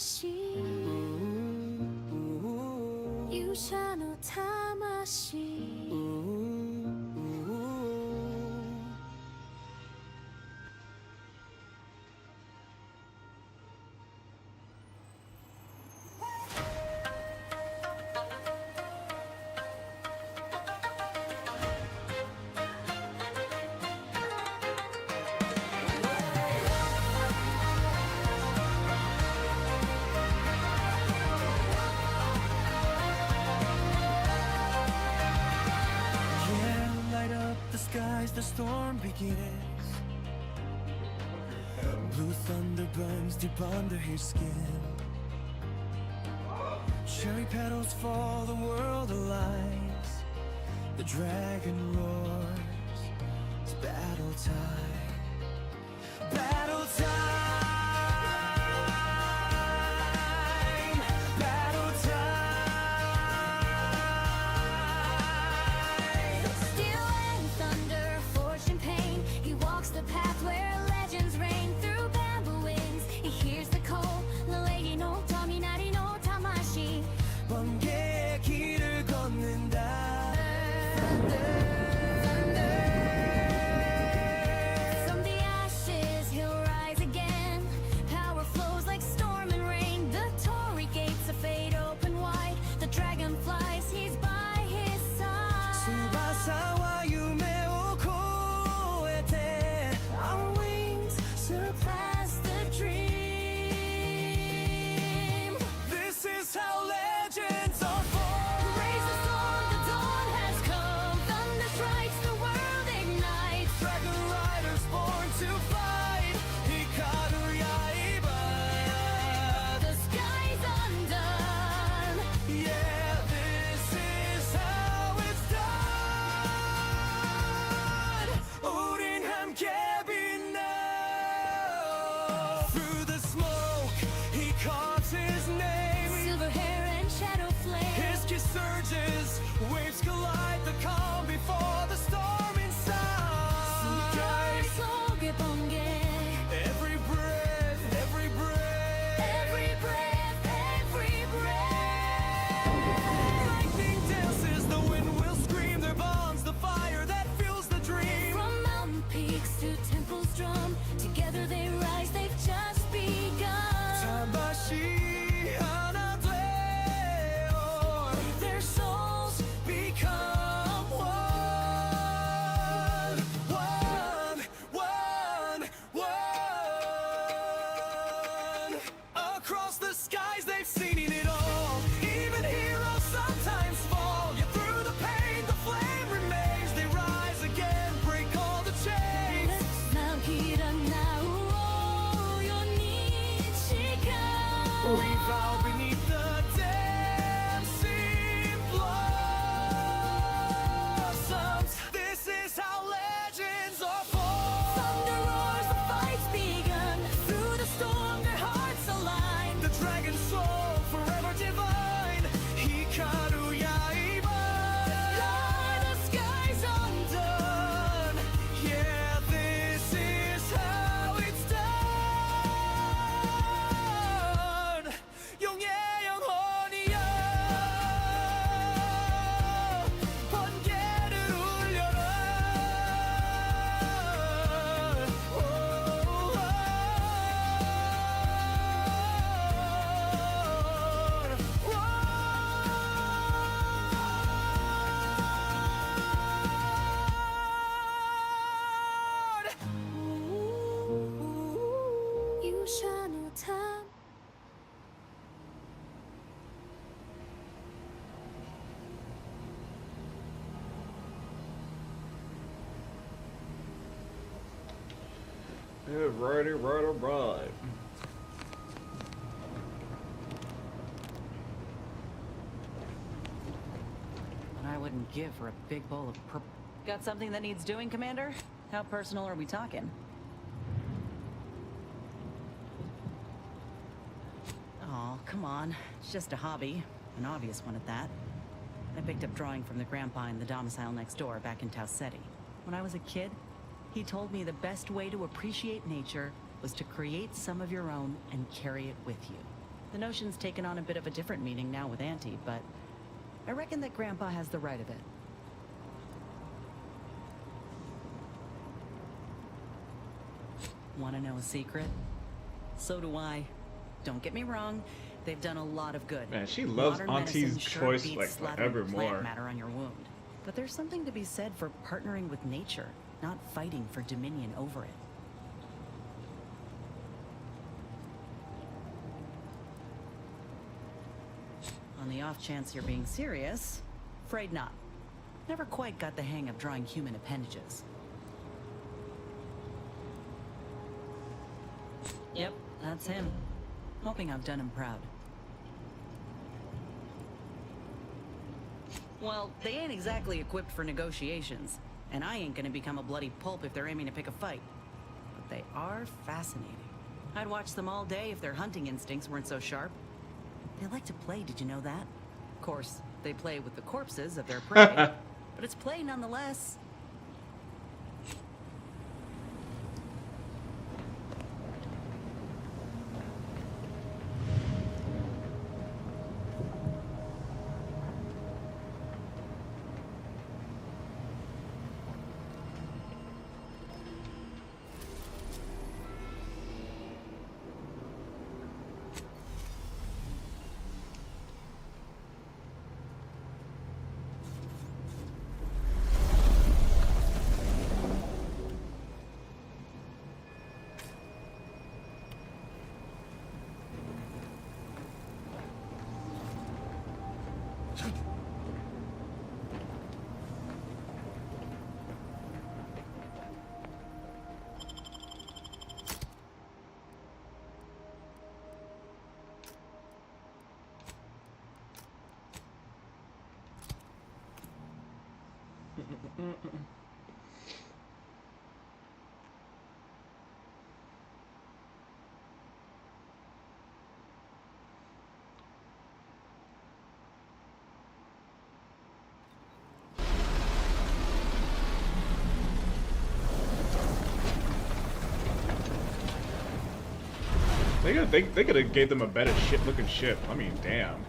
魂勇者の魂 Skies, the storm begins. Blue thunder burns deep under his skin. Cherry petals fall, the world aligns. The dragon roars. It's battle time. Battle time. Battle time. Steel and thunder, forge and pain. He walks the path where legends reign. Through bamboo wings, he hears the call. The lady no Tominari no Tamashi. 번개의 길을 걷는다. From the ashes he'll rise again. Power flows like storm and rain. The torii gates of fate open wide. The dragon flies, he's by his side. 수바사와 유메오 코에테. Our wings surpass the dream. This is how legends are born. Raise the storm, the dawn has come. Thunder strikes, the world ignites. Dragon riders born to fight. Hikaru Yaiba. The sky's undone. Yeah, this is how it's done. 우린 함께 빛나. Through the smoke, he calls his name. Silver hair and shadow flame. His kiss surges, waves collide, the calm before the storm inside. 속에 번개. Every breath, every breath. Every breath, every breath. Lightning dances, the wind will scream. Their bonds, the fire that fuels the dream. From mountain peaks to temples drum, together they rise, they've just begun. 다시 하나 되어 Their souls become one, one, one, one. Across the skies, they've seen it all. Even heroes sometimes fall. Yet through the pain, the flame remains. They rise again, break all the chains. We bow beneath the dancing blossoms. This is how legends are born. Thunder roars, the fight's begun. Through the storm, their hearts align. The dragon soul, forever divine. Hikaru Yaiba. The sky's undone. Yeah, this is how it's done. 용의 영혼이여, 번개를 울려라.勇者の魂 Yeah, righty, right. And I wouldn't give for a big bowl of purple. Got something that needs doing, Commander? How personal are we talking? Oh, come on. It's just a hobby. An obvious one at that. I picked up drawing from the grandpa in the domicile next door back in Tau Ceti. When I was a kid, he told me the best way to appreciate nature was to create some of your own and carry it with you. The notion's taken on a bit of a different meaning now with Auntie, but I reckon that Grandpa has the right of it. Want to know a secret? So do I. Don't get me wrong, they've done a lot of good. Man, she loves Modern Auntie's medicine sure choice beats like slathering forever plant more. matter on your wound. But there's something to be said for partnering with nature, not fighting for dominion over it. On the off chance you're being serious, afraid not. Never quite got the hang of drawing human appendages. Yep, that's him. Hoping I've done him proud. Well, they ain't exactly equipped for negotiations, and I ain't gonna become a bloody pulp if they're aiming to pick a fight. But they are fascinating. I'd watch them all day if their hunting instincts weren't so sharp. They like to play, did you know that? Of course, they play with the corpses of their prey, but it's play nonetheless. They could have gave them a better looking ship. I mean, damn.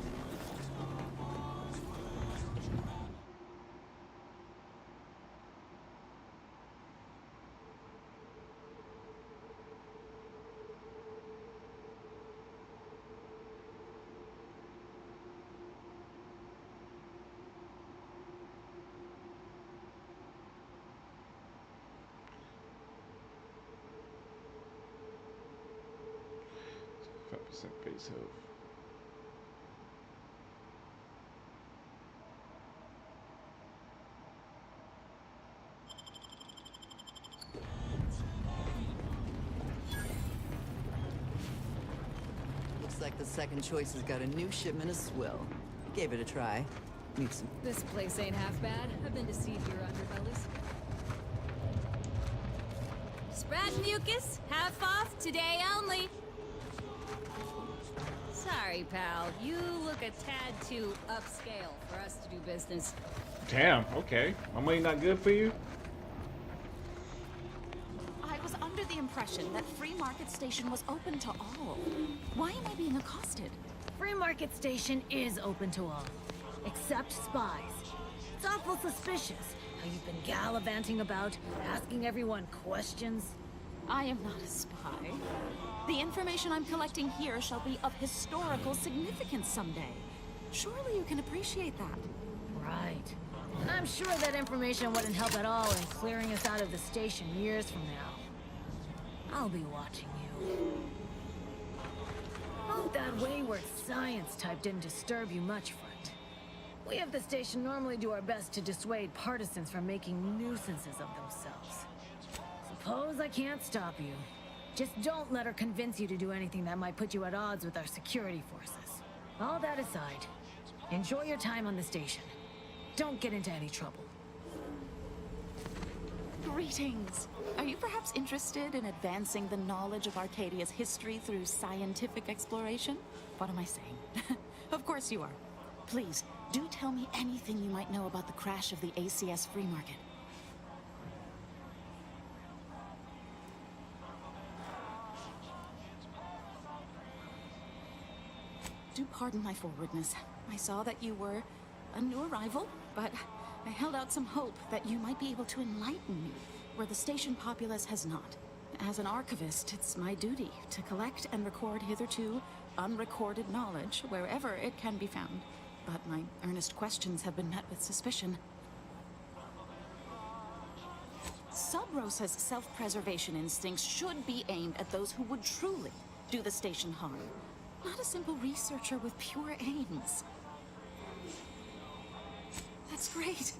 Base health. Looks like the second choice has got a new shipment of swill. Gave it a try. Need some. This place ain't half bad. I've been to see your underbellies. Spread mucus, half off, today only. Sorry, pal. You look a tad too upscale for us to do business. Damn. Okay. My money not good for you. I was under the impression that Free Market Station was open to all. Why am I being accosted? Free Market Station is open to all, except spies. It's awful suspicious how you've been gallivanting about, asking everyone questions. I am not a spy. The information I'm collecting here shall be of historical significance someday. Surely you can appreciate that. Right. And I'm sure that information wouldn't help at all in clearing us out of the station years from now. I'll be watching you. Hope that wayward science type didn't disturb you much, friend. We of the station normally do our best to dissuade partisans from making nuisances of themselves. Suppose I can't stop you. Just don't let her convince you to do anything that might put you at odds with our security forces. All that aside, enjoy your time on the station. Don't get into any trouble. Greetings. Are you perhaps interested in advancing the knowledge of Arcadia's history through scientific exploration? What am I saying? Of course you are. Please, do tell me anything you might know about the crash of the ACS Free Market. do pardon my forwardness. I saw that you were a new arrival, but I held out some hope that you might be able to enlighten me, where the station populace has not. As an archivist, it's my duty to collect and record hitherto unrecorded knowledge wherever it can be found. But my earnest questions have been met with suspicion. Sub Rosa's self-preservation instincts should be aimed at those who would truly do the station harm, not a simple researcher with pure aims. That's great.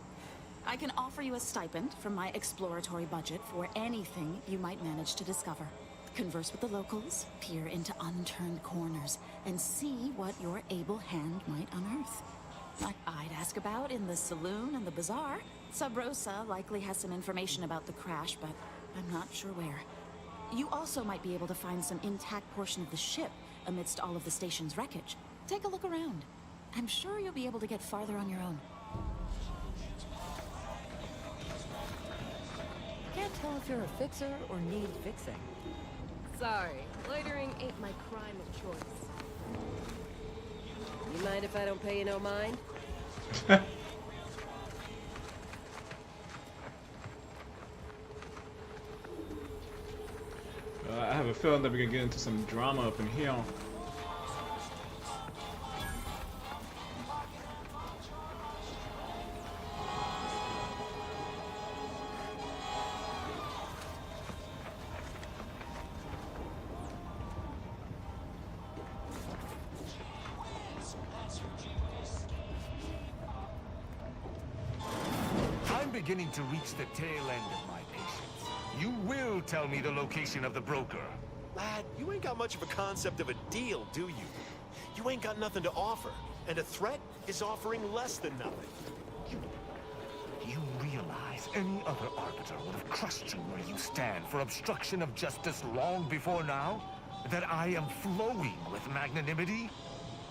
I can offer you a stipend from my exploratory budget for anything you might manage to discover. Converse with the locals, peer into unturned corners, and see what your able hand might unearth. Like I'd ask about in the saloon and the bazaar. Sub Rosa likely has some information about the crash, but I'm not sure where. You also might be able to find some intact portion of the ship amidst all of the station's wreckage. Take a look around. I'm sure you'll be able to get farther on your own. Can't tell if you're a fixer or need fixing. Sorry, loitering ain't my crime of choice. You mind if I don't pay you no mind? I have a feeling that we're gonna get into some drama up in here. I'm beginning to reach the tail end of my patience. You will tell me the location of the broker. Lad, you ain't got much of a concept of a deal, do you? You ain't got nothing to offer, and a threat is offering less than nothing. You realize any other arbiter would have crushed you where you stand for obstruction of justice long before now? That I am flowing with magnanimity?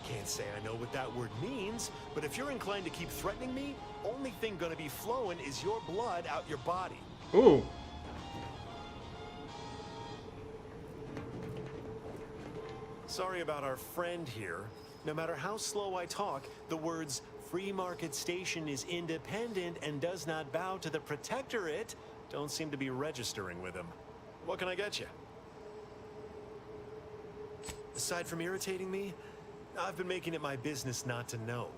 Can't say I know what that word means, but if you're inclined to keep threatening me, only thing gonna be flowing is your blood out your body. Ooh. Sorry about our friend here. No matter how slow I talk, the words "Free Market Station is independent and does not bow to the Protectorate" don't seem to be registering with him. What can I get you? Aside from irritating me, I've been making it my business not to know.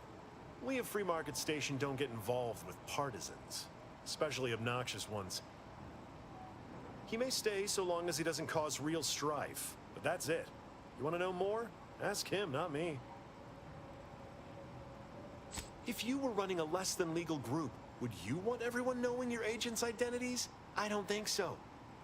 We at Free Market Station don't get involved with partisans, especially obnoxious ones. He may stay so long as he doesn't cause real strife, but that's it. You want to know more? Ask him, not me. If you were running a less than legal group, would you want everyone knowing your agents' identities? I don't think so.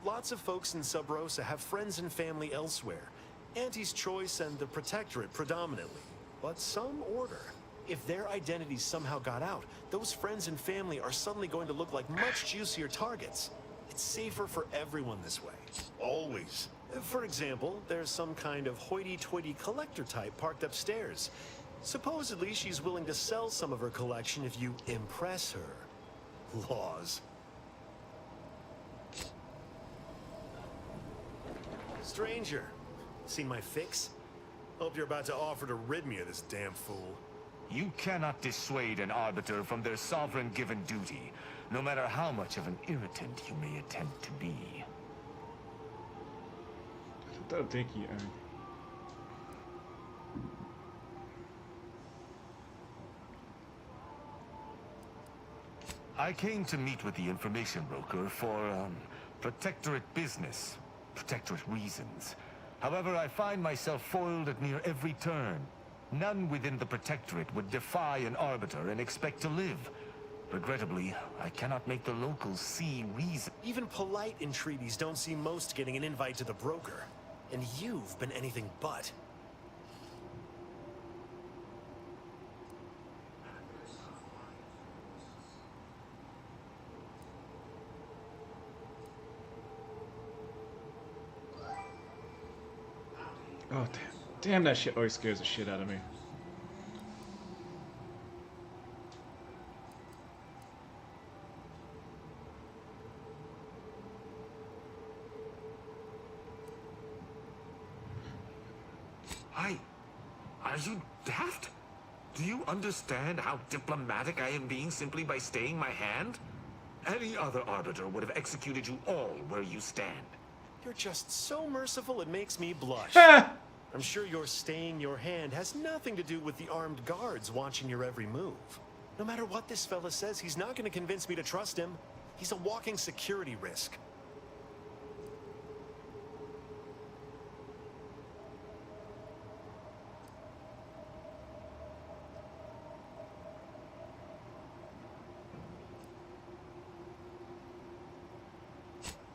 Lots of folks in Sub Rosa have friends and family elsewhere. Auntie's Choice and the Protectorate predominantly, but some order. If their identities somehow got out, those friends and family are suddenly going to look like much juicier targets. It's safer for everyone this way. Always. For example, there's some kind of hoity-toity collector type parked upstairs. Supposedly, she's willing to sell some of her collection if you impress her. Laws. Stranger, seen my fix? Hope you're about to offer to rid me of this damn fool. You cannot dissuade an arbiter from their sovereign-given duty, no matter how much of an irritant you may attempt to be. That'll take you. I came to meet with the information broker for, Protectorate business, Protectorate reasons. However, I find myself foiled at near every turn. None within the Protectorate would defy an arbiter and expect to live. Regrettably, I cannot make the locals see reason. Even polite entreaties don't see most getting an invite to the broker. And you've been anything but. Oh, damn, that shit always scares the shit out of me. Are you daft? Do you understand how diplomatic I am being simply by staying my hand? Any other arbiter would have executed you all where you stand. You're just so merciful it makes me blush. I'm sure your staying your hand has nothing to do with the armed guards watching your every move. No matter what this fella says, he's not going to convince me to trust him. He's a walking security risk.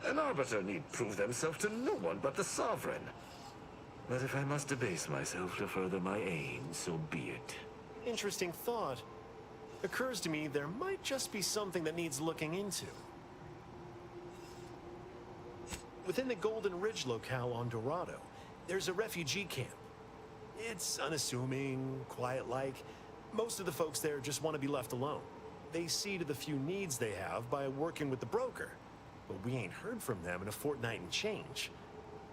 An arbiter need prove themselves to no one but the sovereign. But if I must debase myself to further my aim, so be it. Interesting thought. Occurs to me there might just be something that needs looking into. Within the Golden Ridge locale on Dorado, there's a refugee camp. It's unassuming, quiet-like. Most of the folks there just want to be left alone. They see to the few needs they have by working with the broker. But we ain't heard from them in a fortnight and change.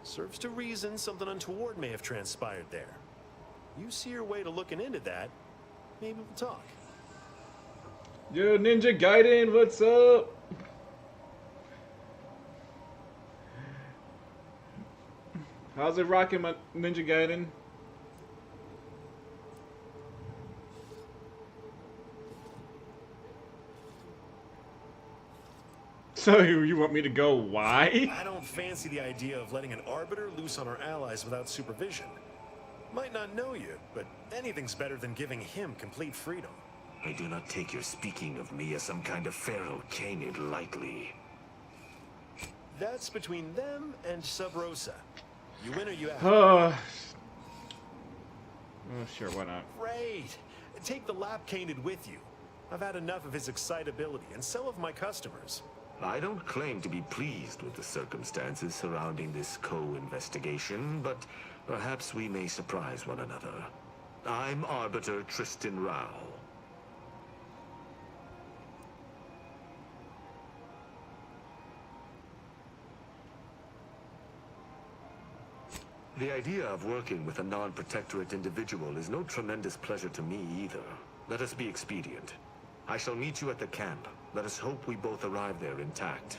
Serves to reason something untoward may have transpired there. You see your way to looking into that, maybe we'll talk. Yo, Ninja Gaiden, what's up? How's it rocking, my Ninja Gaiden? So you want me to go? Why? I don't fancy the idea of letting an arbiter loose on our allies without supervision. Might not know you, but anything's better than giving him complete freedom. I do not take your speaking of me as some kind of pharaoh canid lightly. That's between them and Sub Rosa. You win or you out. Oh, sure, why not? Great. Take the lap canid with you. I've had enough of his excitability, and so have my customers. I don't claim to be pleased with the circumstances surrounding this co-investigation, but perhaps we may surprise one another. I'm Arbiter Tristan Rao. The idea of working with a non-protectorate individual is no tremendous pleasure to me either. Let us be expedient. I shall meet you at the camp. Let us hope we both arrive there intact.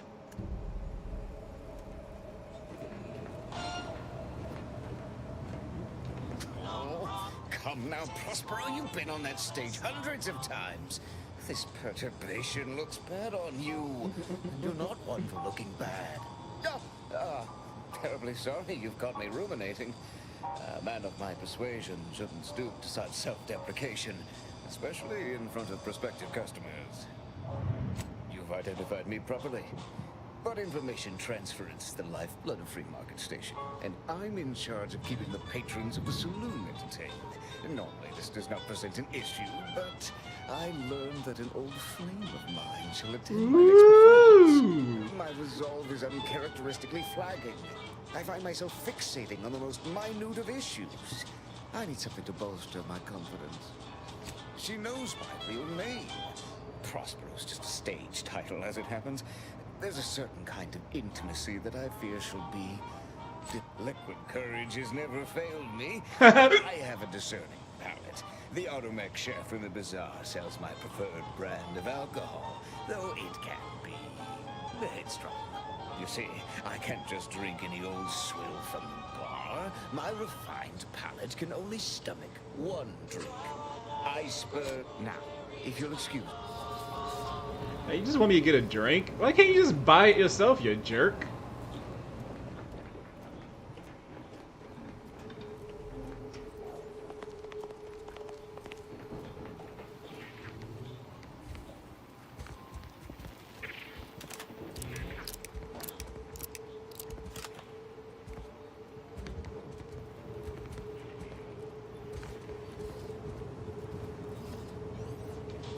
Oh, come now, Prospero. You've been on that stage hundreds of times. This perturbation looks bad on you. You're not one for looking bad. Terribly sorry you've got me ruminating. A man of my persuasion shouldn't stoop to such self-deprecation, especially in front of prospective customers. You've identified me properly. But information transference is the lifeblood of Free Market Station, and I'm in charge of keeping the patrons of the saloon entertained. Normally this does not present an issue, but I learned that an old flame of mine shall attend my next performance. My resolve is uncharacteristically flagging. I find myself fixating on the most minute of issues. I need something to bolster my confidence. She knows my real name. Prospero's just a stage title, as it happens. There's a certain kind of intimacy that I fear shall be... Liquid courage has never failed me. I have a discerning palate. The Automech chef in the bazaar sells my preferred brand of alcohol, though it can be headstrong. You see, I can't just drink any old swill from the bar. My refined palate can only stomach one drink. Iceberg. Now, if you'll excuse me. Hey, you just want me to get a drink? Why can't you just buy it yourself, you jerk?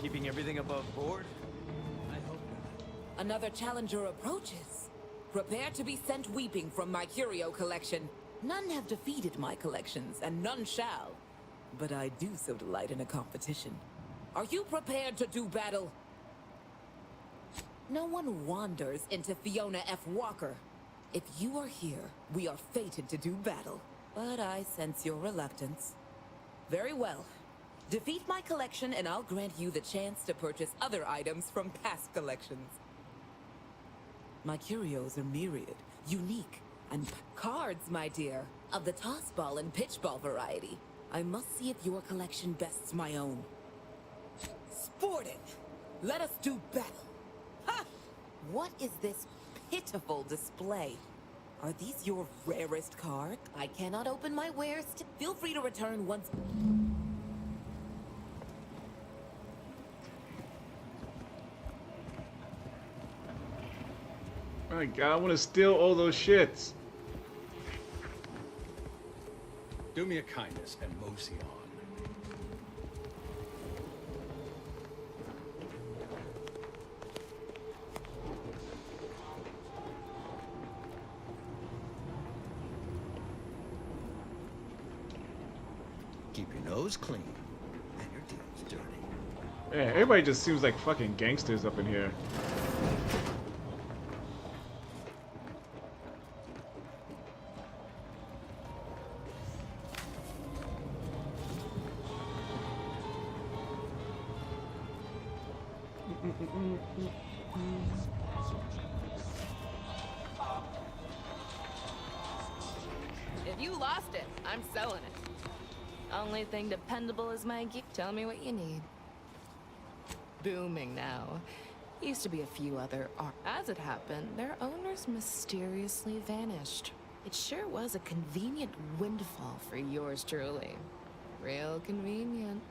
Keeping everything above board? Another challenger approaches. Prepare to be sent weeping from my curio collection. None have defeated my collections, and none shall. But I do so delight in a competition. Are you prepared to do battle? No one wanders into Fiona F. Walker. If you are here, we are fated to do battle. But I sense your reluctance. Very well. Defeat my collection and I'll grant you the chance to purchase other items from past collections. My curios are myriad, unique, and cards, my dear, of the toss ball and pitch ball variety. I must see if your collection bests my own. Sporting! Let us do battle! Ha! What is this pitiful display? Are these your rarest cards? I cannot open my wares. Feel free to return once. My God, I want to steal all those shits. Do me a kindness and mosey on. Keep your nose clean and your deals dirty. Man, everybody just seems like fucking gangsters up in here. If you lost it, I'm selling it. Only thing dependable is my geek. Tell me what you need. Booming now. Used to be a few other art. As it happened, their owners mysteriously vanished. It sure was a convenient windfall for yours truly. Real convenient.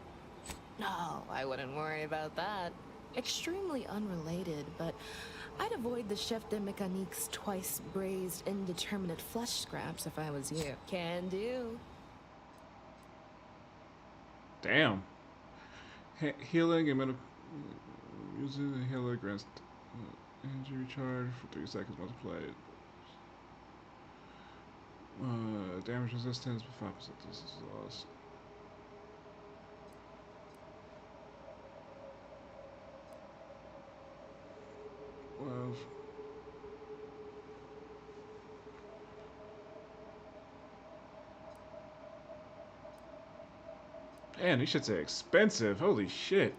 No, I wouldn't worry about that. Extremely unrelated, but I'd avoid the Chef de Mécanique's twice braised indeterminate flesh scraps if I was you. Can do. Damn. Healing and medical. Using the healer grants injury charge for 3 seconds multiplied. Damage resistance for 5%. This is lost. Well. Man, these shits are expensive. Holy shit.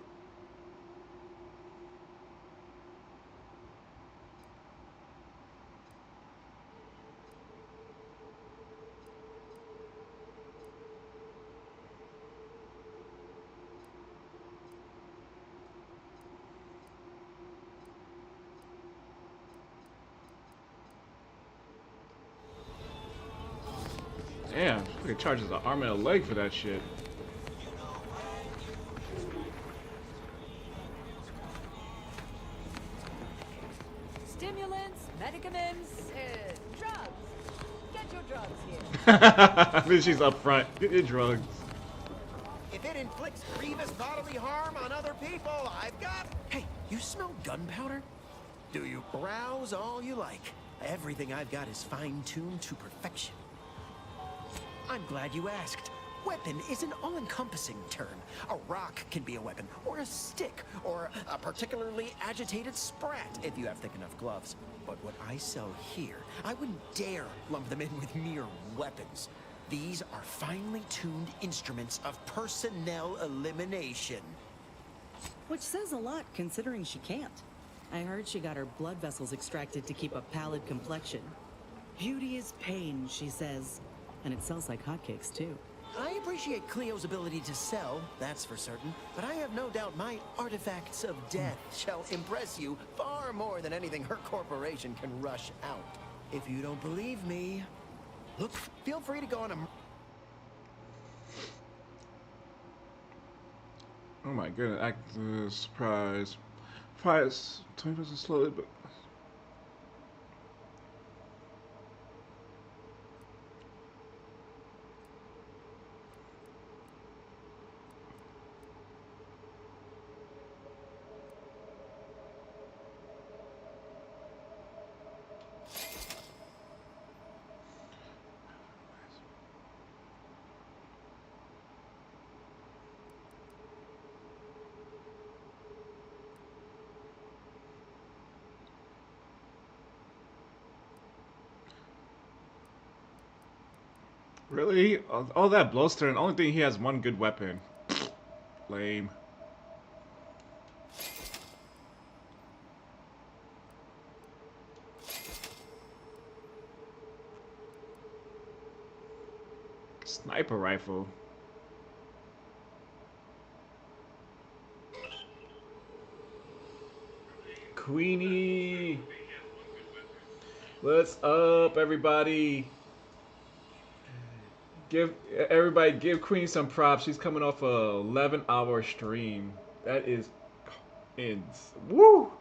Damn, it charges an arm and a leg for that shit. Stimulants, medicaments, drugs. Get your drugs here. Then she's up front. Get your drugs. If it inflicts grievous bodily harm on other people, I've got... Hey, you smell gunpowder? Do you? Browse all you like. Everything I've got is fine-tuned to perfection. I'm glad you asked. Weapon is an all-encompassing term. A rock can be a weapon, or a stick, or a particularly agitated sprat if you have thick enough gloves. But what I sell here, I wouldn't dare lump them in with mere weapons. These are finely tuned instruments of personnel elimination. Which says a lot, considering she can't. I heard she got her blood vessels extracted to keep a pallid complexion. Beauty is pain, she says. And it sells like hotcakes, too. I appreciate Cleo's ability to sell, that's for certain, but I have no doubt my artifacts of death shall impress you far more than anything her corporation can rush out. If you don't believe me, look, feel free to go on a... Oh my goodness, act surprise. Price 20% slowly, but Really? All that bluster, and the only thing he has one good weapon. Lame. Sniper rifle. Queenie. What's up, everybody? Give Queenie some props. She's coming off a 11-hour stream. That is woo.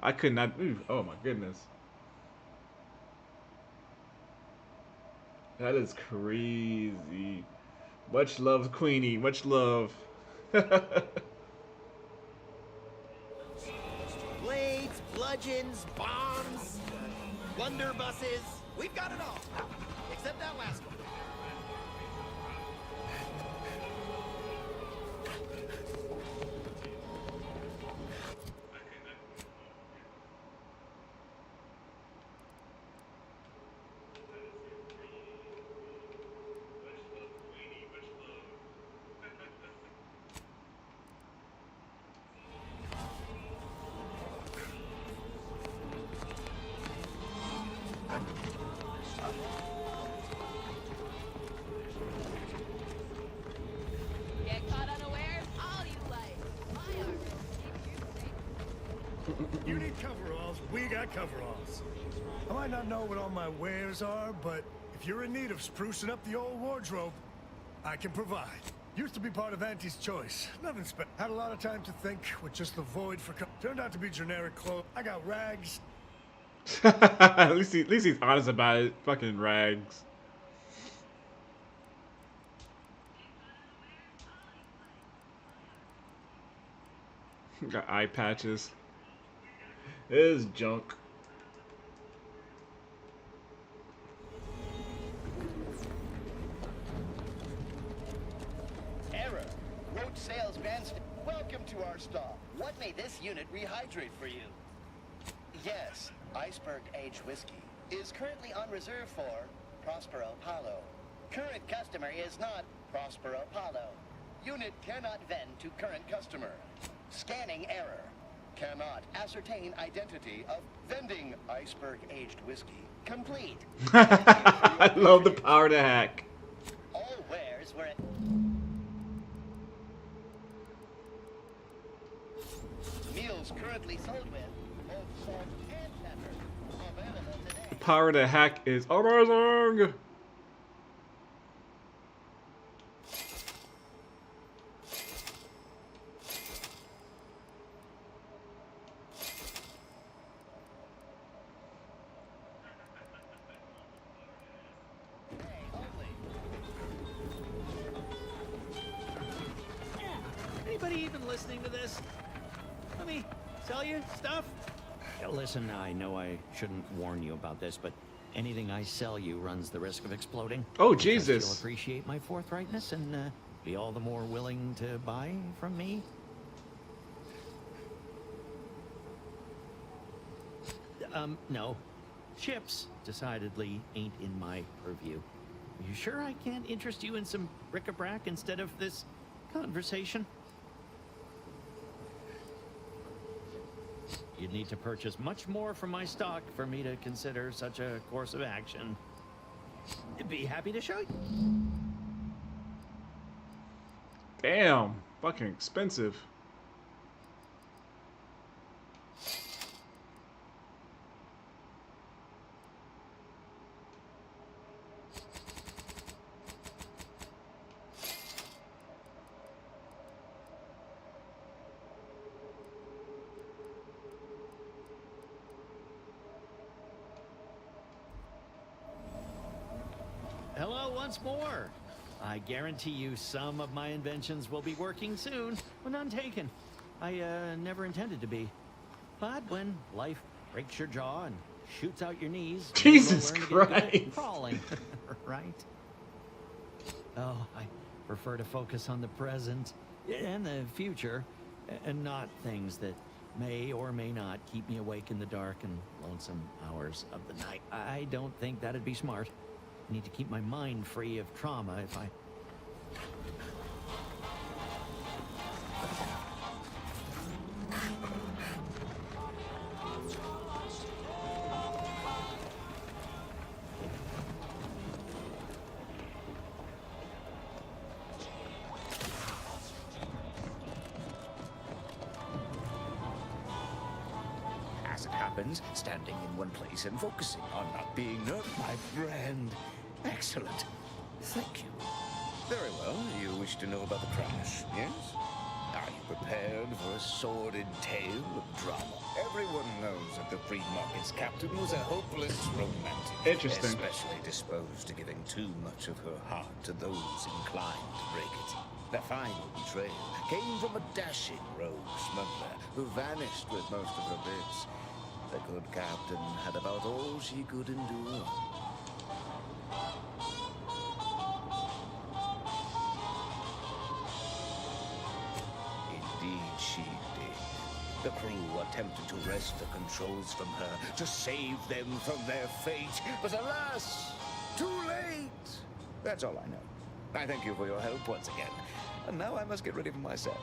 I could not. Oh my goodness. That is crazy. Much love, Queenie. Much love. Blades, bludgeons, bombs, blunderbusses. We've got it all. Except that last one. You need coveralls, we got coveralls. I might not know what all my wares are, but if you're in need of sprucing up the old wardrobe, I can provide. Used to be part of Auntie's Choice. Nothing special. Had a lot of time to think with just the void for turned out to be generic clothes. I got rags. At least he's honest about it. Fucking rags. Got eye patches. It is junk. Error. Roach Sales Bandstand. Welcome to our stop. What may this unit rehydrate for you? Yes, Iceberg Aged Whiskey is currently on reserve for Prospero Palo. Current customer is not Prospero Palo. Unit cannot vend to current customer. Scanning error. Cannot ascertain identity of vending Iceberg Aged Whiskey. Complete. I love the power to hack. All wares were at... Meals currently sold with both salt and pepper. Available today. The power to hack is amazing. Anybody even listening to this? Let me sell you stuff? Listen, I know I shouldn't warn you about this, but anything I sell you runs the risk of exploding. Oh, Because Jesus. You'll appreciate my forthrightness and be all the more willing to buy from me. No. Chips decidedly ain't in my purview. You sure I can't interest you in some bric-a-brac instead of this conversation? You'd need to purchase much more from my stock for me to consider such a course of action. Be happy to show you. Damn, fucking expensive. Hello once more. I guarantee you some of my inventions will be working soon, when none taken. I never intended to be. But when life breaks your jaw and shoots out your knees, Jesus you learn to get good Christ. at crawling, right? Oh, I prefer to focus on the present and the future, and not things that may or may not keep me awake in the dark and lonesome hours of the night. I don't think that'd be smart. I need to keep my mind free of trauma if I... As it happens, standing in one place and focusing on not being hurt, my friend. Excellent. Thank you. Very well. You wish to know about the crash, yes? Are you prepared for a sordid tale of drama? Everyone knows that the Free Market's captain was a hopeless romantic. Interesting. Especially disposed to giving too much of her heart to those inclined to break it. The final betrayal came from a dashing rogue smuggler who vanished with most of her bits. The good captain had about all she could endure. Indeed she did. The crew attempted to wrest the controls from her to save them from their fate, but alas, too late! That's all I know. I thank you for your help once again. And now I must get ready for my set.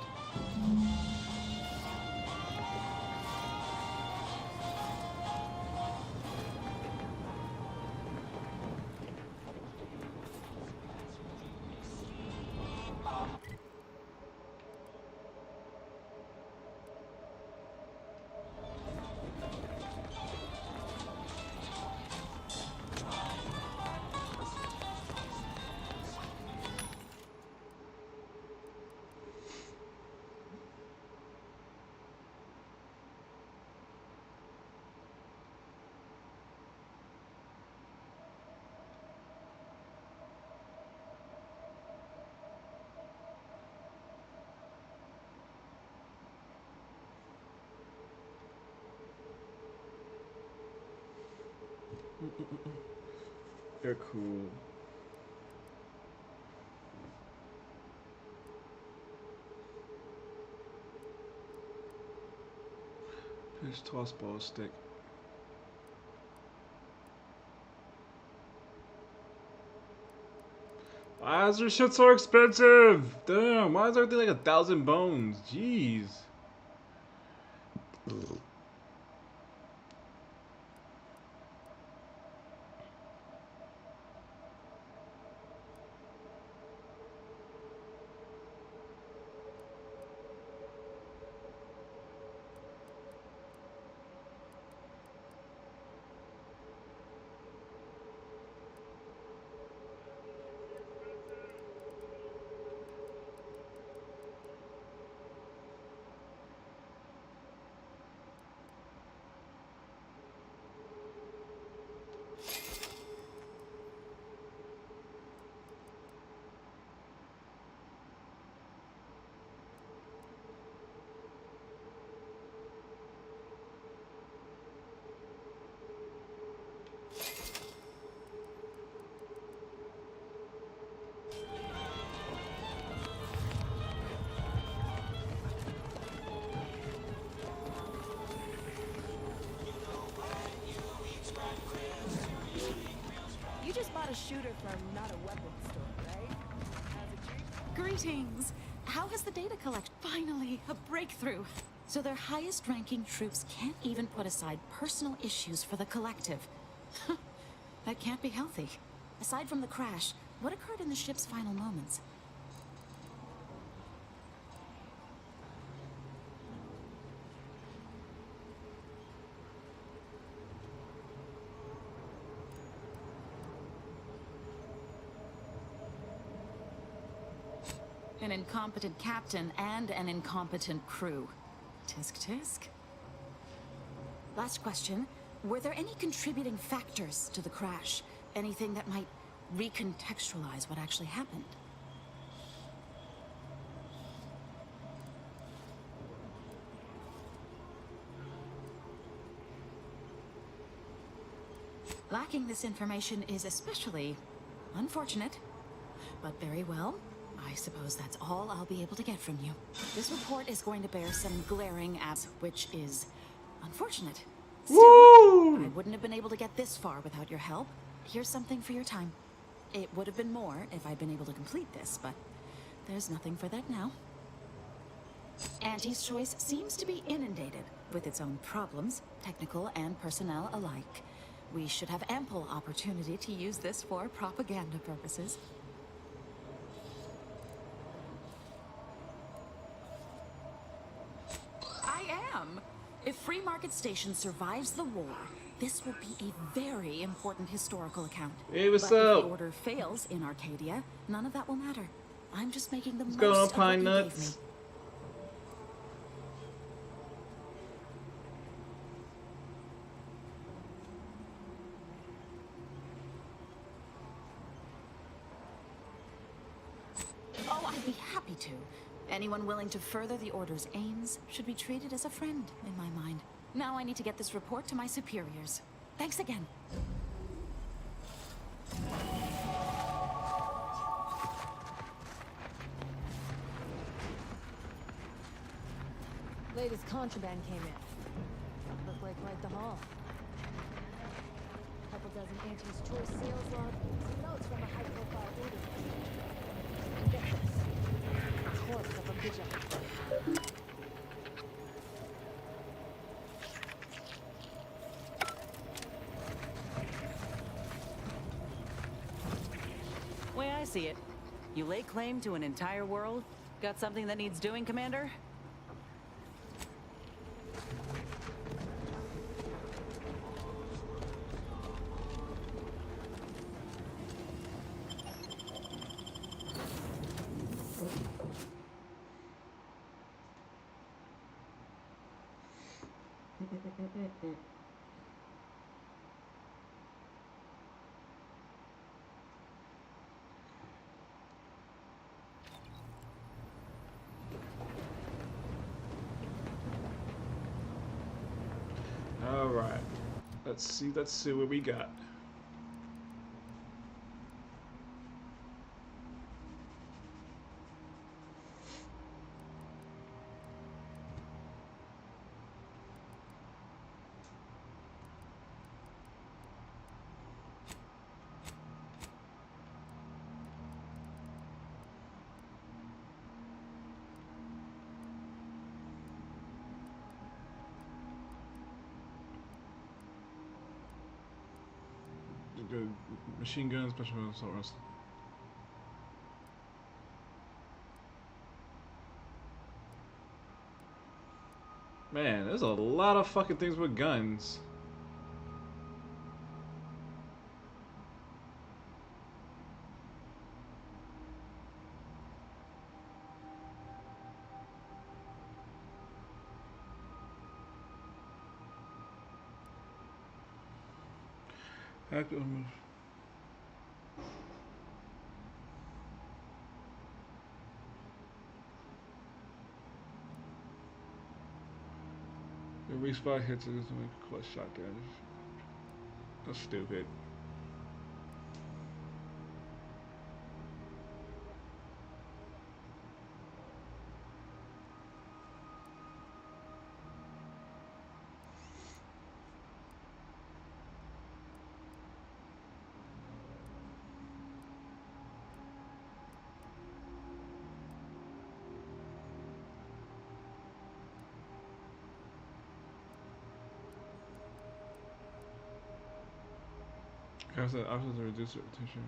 They're cool. Pitch, toss, ball, stick. Why is their shit so expensive? Damn, why is everything like 1,000 bones? Jeez. A shooter from not a weapons store, right? Greetings! How has the data collection? Finally, a breakthrough! So their highest-ranking troops can't even put aside personal issues for the collective. That can't be healthy. Aside from the crash, what occurred in the ship's final moments? An incompetent captain and an incompetent crew. Tisk tisk. Last question. Were there any contributing factors to the crash? Anything that might recontextualize what actually happened? Lacking this information is especially unfortunate, but very well. I suppose that's all I'll be able to get from you. This report is going to bear some glaring abs, which is unfortunate. Still, I wouldn't have been able to get this far without your help. Here's something for your time. It would have been more if I'd been able to complete this, but there's nothing for that now. Auntie's Choice seems to be inundated with its own problems, technical and personnel alike. We should have ample opportunity to use this for propaganda purposes. I am! If Free Market Station survives the war, this will be a very important historical account. Hey, what's but up? If the order fails in Arcadia, none of that will matter. I'm just making the What's most going on, of what Pine you gave me. Nuts? Oh, I'd be happy to. Anyone willing to further the Order's aims should be treated as a friend, in my mind. Now I need to get this report to my superiors. Thanks again. Latest contraband came in. Looked like quite the haul. Couple dozen Auntie's Choice sales log, some notes from a high-profile order. And get this, a corpse of a pigeon. Way I see it, you lay claim to an entire world? Got something that needs doing, Commander? All right. Let's see what we got. Good machine guns, special assault rifles. Man, there's a lot of fucking things with guns. The respawn hits is make clutch shot damage. That's stupid. Options to reduce rotation.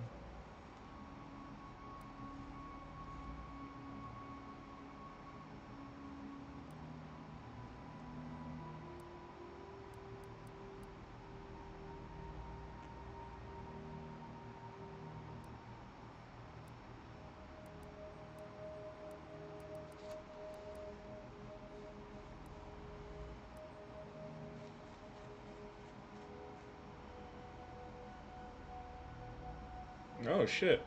Oh shit.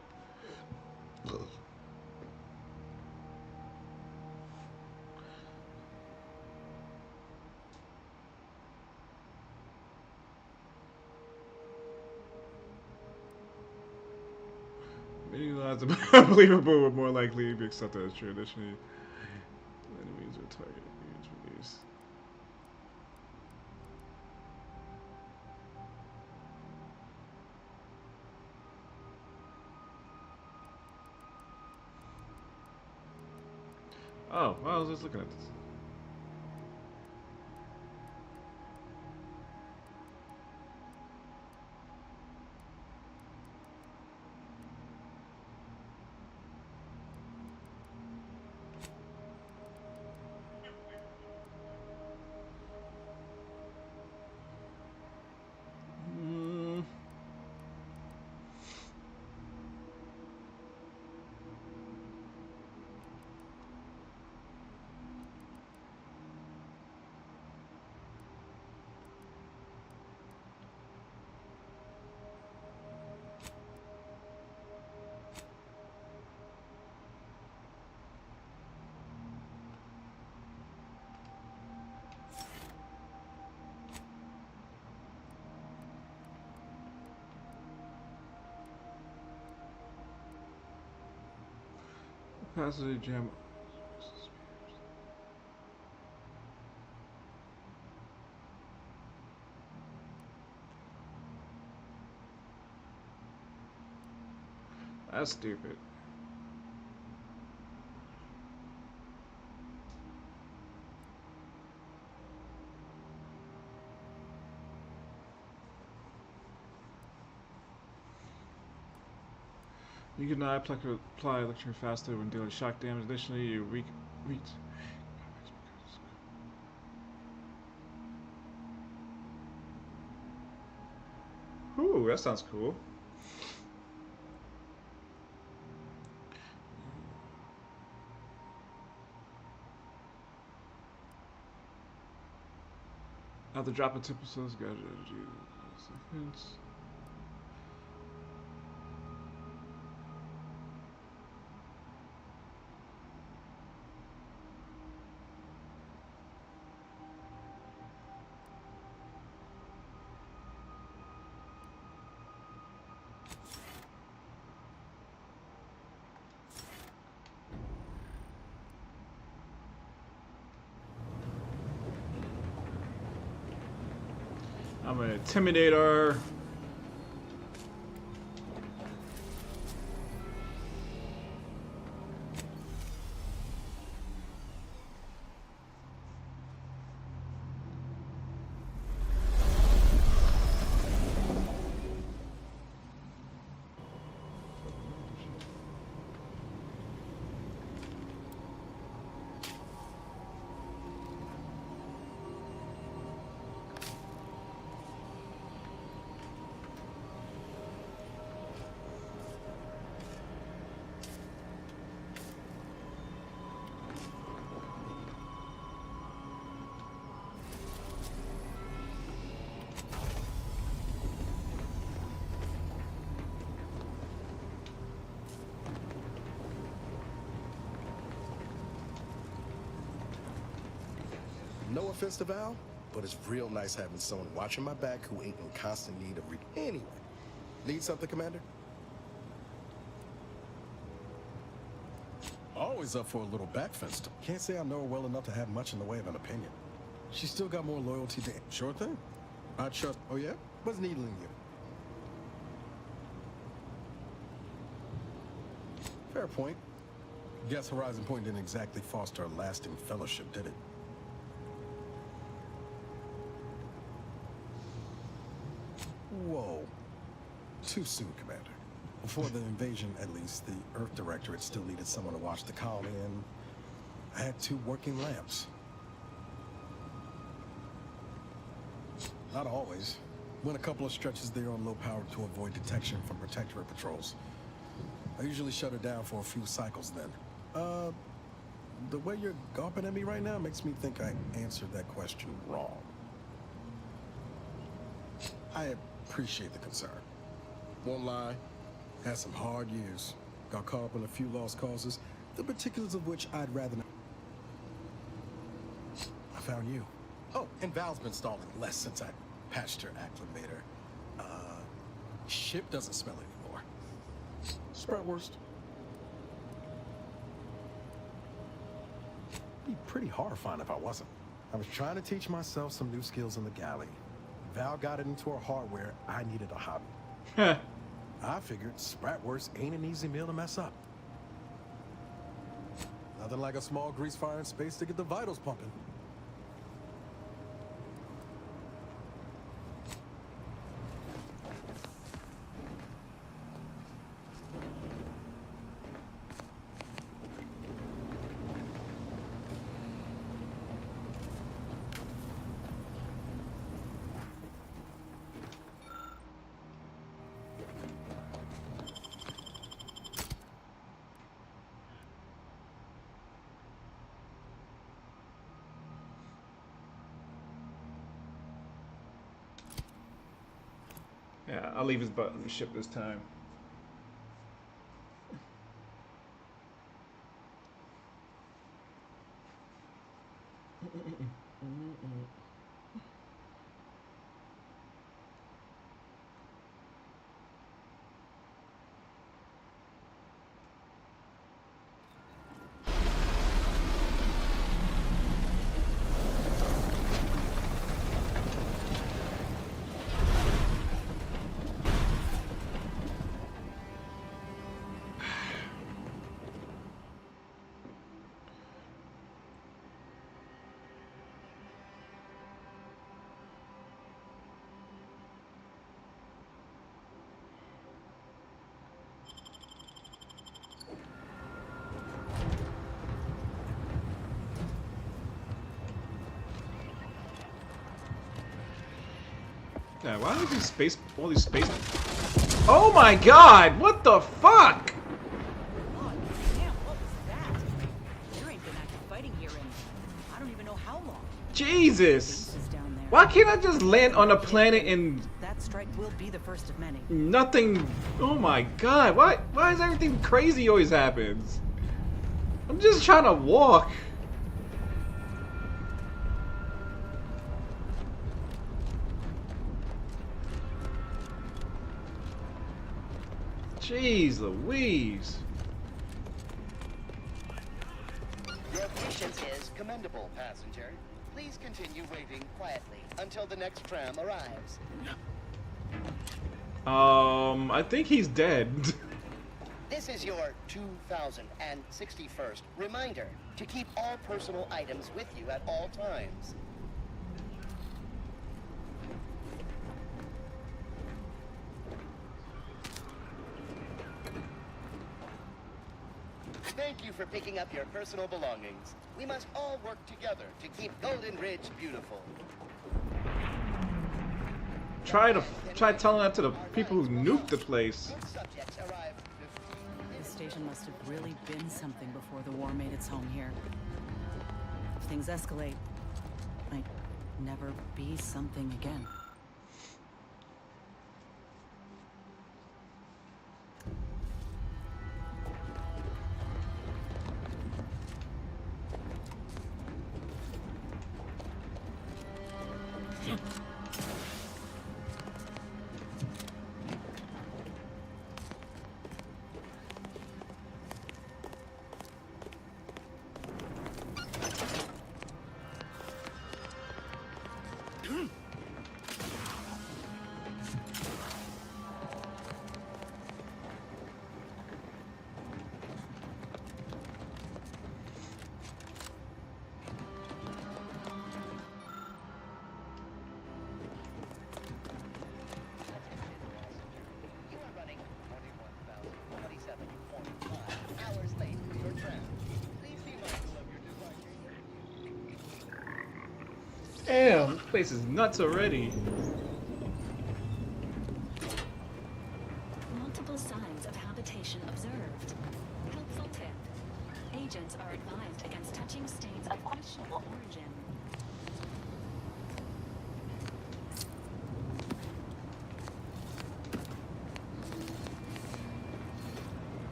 Many lives of unbelievable were more likely to be accepted as traditionally enemies or target release. Oh, well, I was just looking at this. Passage jam. That's stupid. You can now apply electric faster when dealing shock damage. Additionally, you reach. Ooh, that sounds cool. After dropping temperatures, got seconds. I'm an intimidator. No offense to Val, but it's real nice having someone watching my back who ain't in constant need of Anyway, need something, Commander? Always up for a little backfence. Can't say I know her well enough to have much in the way of an opinion. She's still got more loyalty to... Sure thing. I trust... Oh, yeah? What's needling you? Fair point. Guess Horizon Point didn't exactly foster a lasting fellowship, did it? Whoa. Too soon, Commander. Before the invasion, at least, the Earth Directorate still needed someone to watch the colony, and I had 2 working lamps. Not always. Went a couple of stretches there on low power to avoid detection from Protectorate patrols. I usually shut it down for a few cycles then. The way you're gawping at me right now makes me think I answered that question wrong. I appreciate the concern. Won't lie, had some hard years. Got caught up in a few lost causes, the particulars of which I'd rather not. I found you. Oh, and Val's been stalling less since I patched her acclimator. Ship doesn't smell anymore. Spratwurst. Be pretty horrifying if I wasn't. I was trying to teach myself some new skills in the galley. Val got it into her hardware. I needed a hobby. I figured Spratwurst ain't an easy meal to mess up. Nothing like a small grease fire in space to get the vitals pumping. Yeah, I'll leave his butt on the ship this time. Yeah, why are these space, all these space? Oh my God! What the fuck? Oh, damn, what was that? There ain't been active fighting here in I don't even know how long. Jesus! Why can't I just land on a planet and That strike will be the first of many. nothing? Oh my God! Why is everything crazy always happens? I'm just trying to walk. Jeez Louise. Your patience is commendable, passenger. Please continue waiting quietly until the next tram arrives. I think he's dead. This is your 2061st reminder to keep all personal items with you at all times. Thank you for picking up your personal belongings. We must all work together to keep Golden Ridge beautiful. Try telling that to the people who nuked the place. This station must have really been something before the war made its home here. If things escalate, might never be something again. Damn, this place is nuts already. Multiple signs of habitation observed. Helpful tip. Agents are advised against touching stains of questionable origin.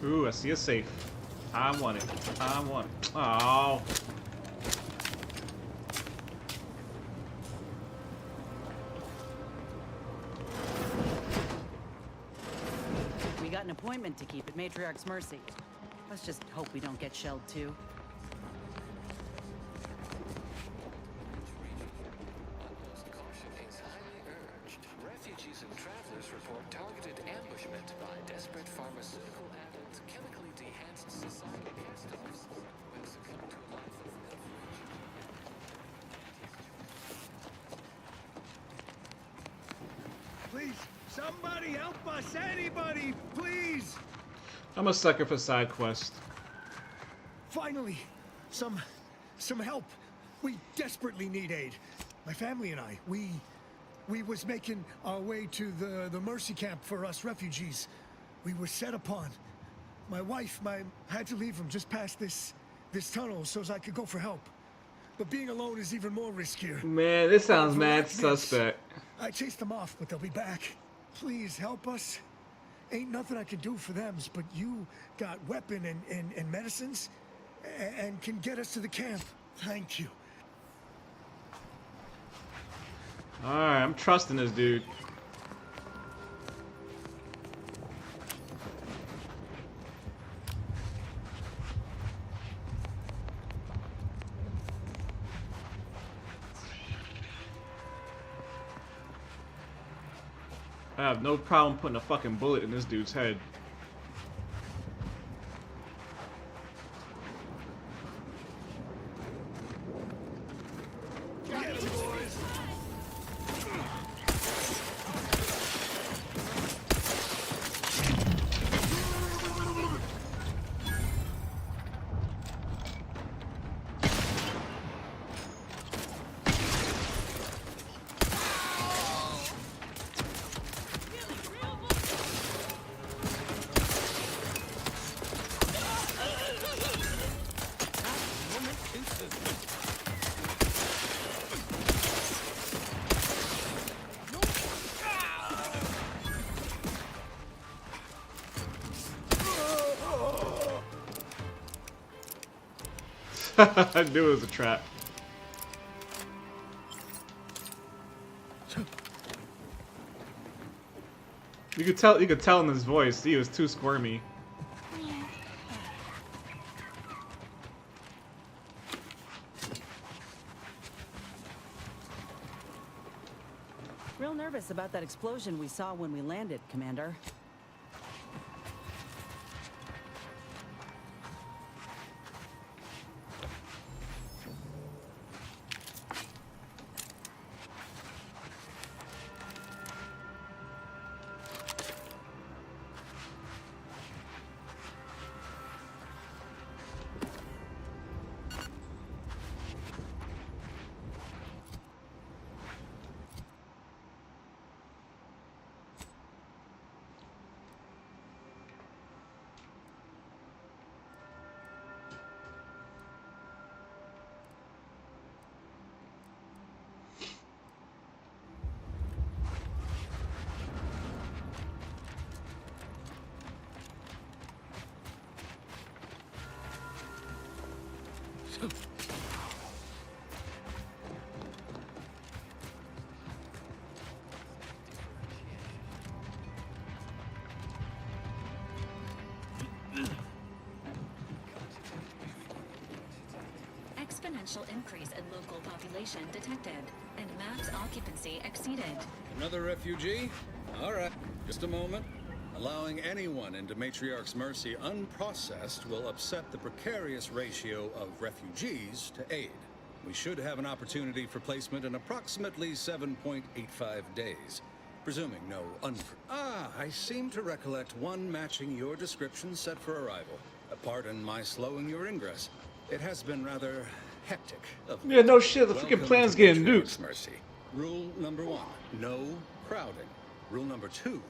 Ooh, I see a safe. I want it. I want it. Oh. We got an appointment to keep at Matriarch's Mercy. Let's just hope we don't get shelled too. Refugees and travelers report targeted ambushment by desperate pharmaceutical and chemically enhanced society cast-offs when succumbed to a life of Please, somebody help us! Anybody, please! I'm a sucker for side quests. Finally, some help. We desperately need aid. My family and I, we was making our way to the Mercy camp for us refugees. We were set upon. My wife, had to leave from just past this tunnel so as I could go for help. But being alone is even more riskier. Man, this sounds mad suspect. I chased them off, but they'll be back. Please help us. Ain't nothing I can do for them, but you got weapon and medicines and can get us to the camp. Thank you. Alright, I'm trusting this dude. I have no problem putting a fucking bullet in this dude's head. I knew it was a trap. You could tell in his voice he was too squirmy. Real nervous about that explosion we saw when we landed, Commander. Exponential increase in local population detected, and max occupancy exceeded. Another refugee? All right, just a moment. Allowing anyone into Matriarch's Mercy unprocessed will upset the precarious ratio of refugees to aid. We should have an opportunity for placement in approximately 7.85 days, presuming no I seem to recollect one matching your description set for arrival. Pardon my slowing your ingress. It has been rather hectic. Yeah, no shit, the freaking plan's getting nuked. Mercy. Rule number 1, no crowding. Rule number 2,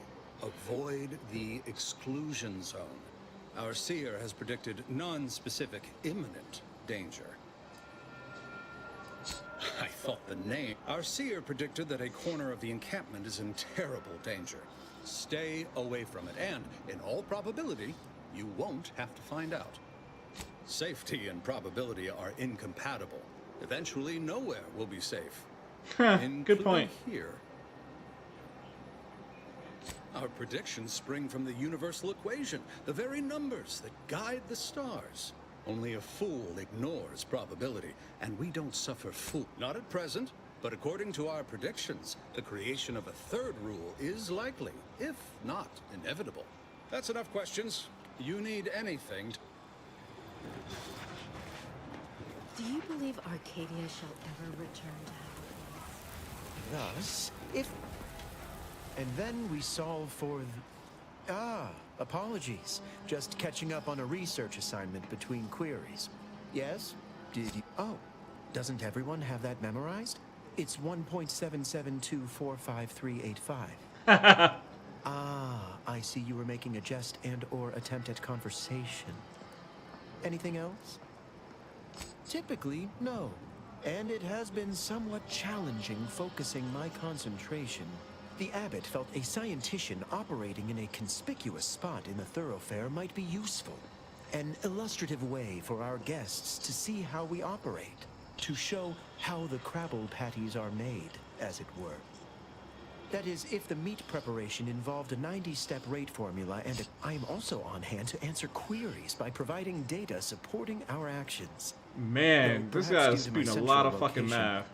avoid the exclusion zone. Our seer has predicted non-specific imminent danger. I thought the name. Our seer predicted that a corner of the encampment is in terrible danger. Stay away from it, and in all probability, you won't have to find out. Safety and probability are incompatible. Eventually, nowhere will be safe. Good including point. Here. Our predictions spring from the universal equation, the very numbers that guide the stars. Only a fool ignores probability, and we don't suffer fool. Not at present, but according to our predictions, the creation of a third rule is likely, if not inevitable. That's enough questions. You need anything. Do you believe Arcadia shall ever return to Thus, if... And then we solve for the... apologies. Just catching up on a research assignment between queries. Yes? Did you... Oh, doesn't everyone have that memorized? It's 1.772455385. I see you were making a jest and/or attempt at conversation. Anything else? Typically, no. And it has been somewhat challenging focusing my concentration. The abbot felt a scientician operating in a conspicuous spot in the thoroughfare might be useful. An illustrative way for our guests to see how we operate. To show how the Crabble patties are made, as it were. That is, if the meat preparation involved a 90-step rate formula and I'm also on hand to answer queries by providing data supporting our actions. Man, Though this perhaps guy due is to my speaking a lot of central fucking location, math.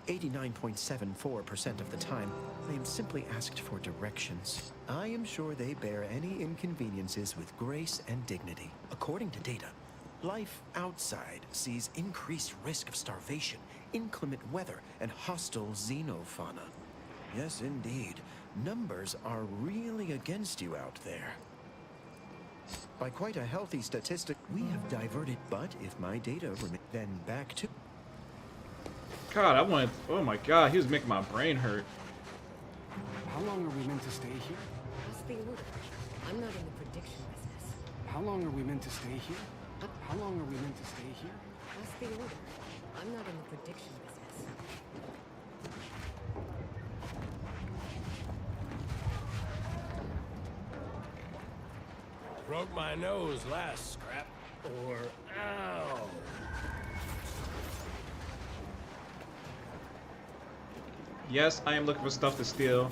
89.74% of the time, I am simply asked for directions. I am sure they bear any inconveniences with grace and dignity. According to data, life outside sees increased risk of starvation, inclement weather, and hostile xenofauna. Yes, indeed. Numbers are really against you out there. By quite a healthy statistic, we have diverted, but if my data remain, then back to... God, I wanted... Oh my god, he was making my brain hurt. How long are we meant to stay here? What's the order? I'm not in the prediction business. How long are we meant to stay here? How long are we meant to stay here? What's the order? I'm not in the prediction business. Broke my nose last scrap. Or, ow. Yes, I am looking for stuff to steal.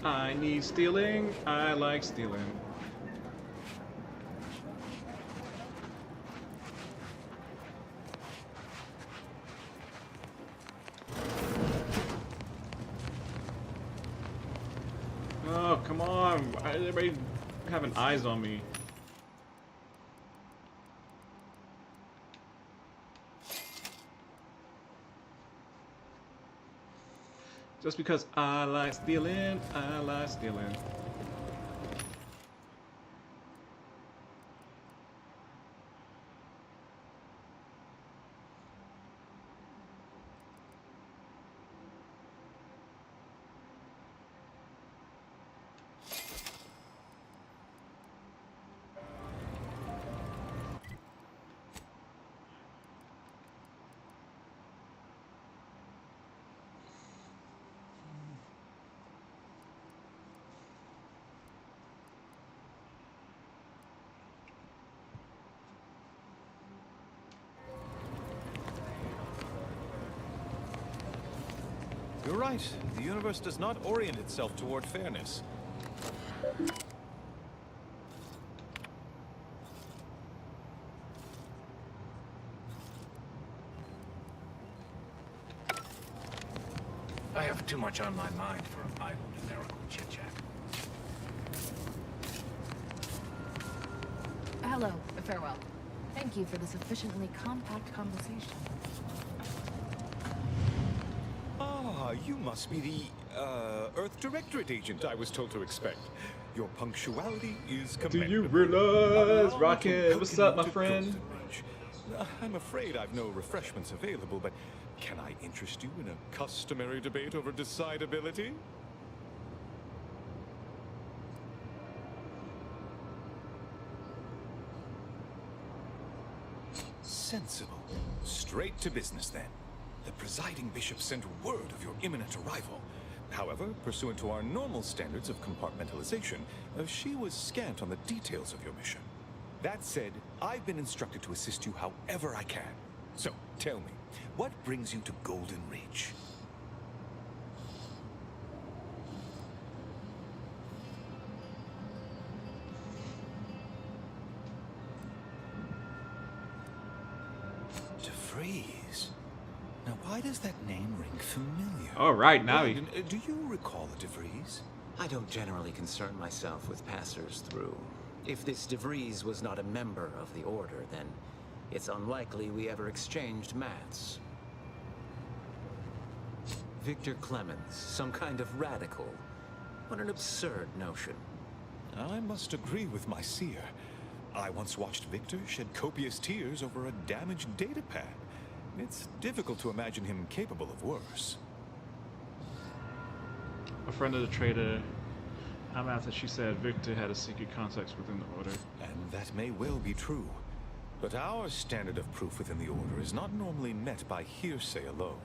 I need stealing. I like stealing. Oh, come on. Why is everybody having eyes on me? Just because I like stealing, I like stealing. You're right. The universe does not orient itself toward fairness. I have too much on my mind for idle numerical chit-chat. Hello, farewell. Thank you for this efficiently compact conversation. Ah, you must be the, Earth Directorate agent I was told to expect. Your punctuality is commendable. Do you realize, Rocket? What's up, my friend? I'm afraid I've no refreshments available, but can I interest you in a customary debate over decidability? Sensible. Straight to business, then. The presiding bishop sent word of your imminent arrival. However, pursuant to our normal standards of compartmentalization, she was scant on the details of your mission. That said, I've been instructed to assist you however I can. So, tell me, what brings you to Golden Reach? DeVries. Now, why does that name ring familiar? All right, now Brandon, do you recall a DeVries? I don't generally concern myself with passers through. If this DeVries was not a member of the Order, then it's unlikely we ever exchanged mats. Victor Clemens, some kind of radical. What an absurd notion. I must agree with my seer. I once watched Victor shed copious tears over a damaged datapad. It's difficult to imagine him capable of worse. A friend of the trader, I'm after she said Victor had a secret contacts within the Order. And that may well be true. But our standard of proof within the Order is not normally met by hearsay alone.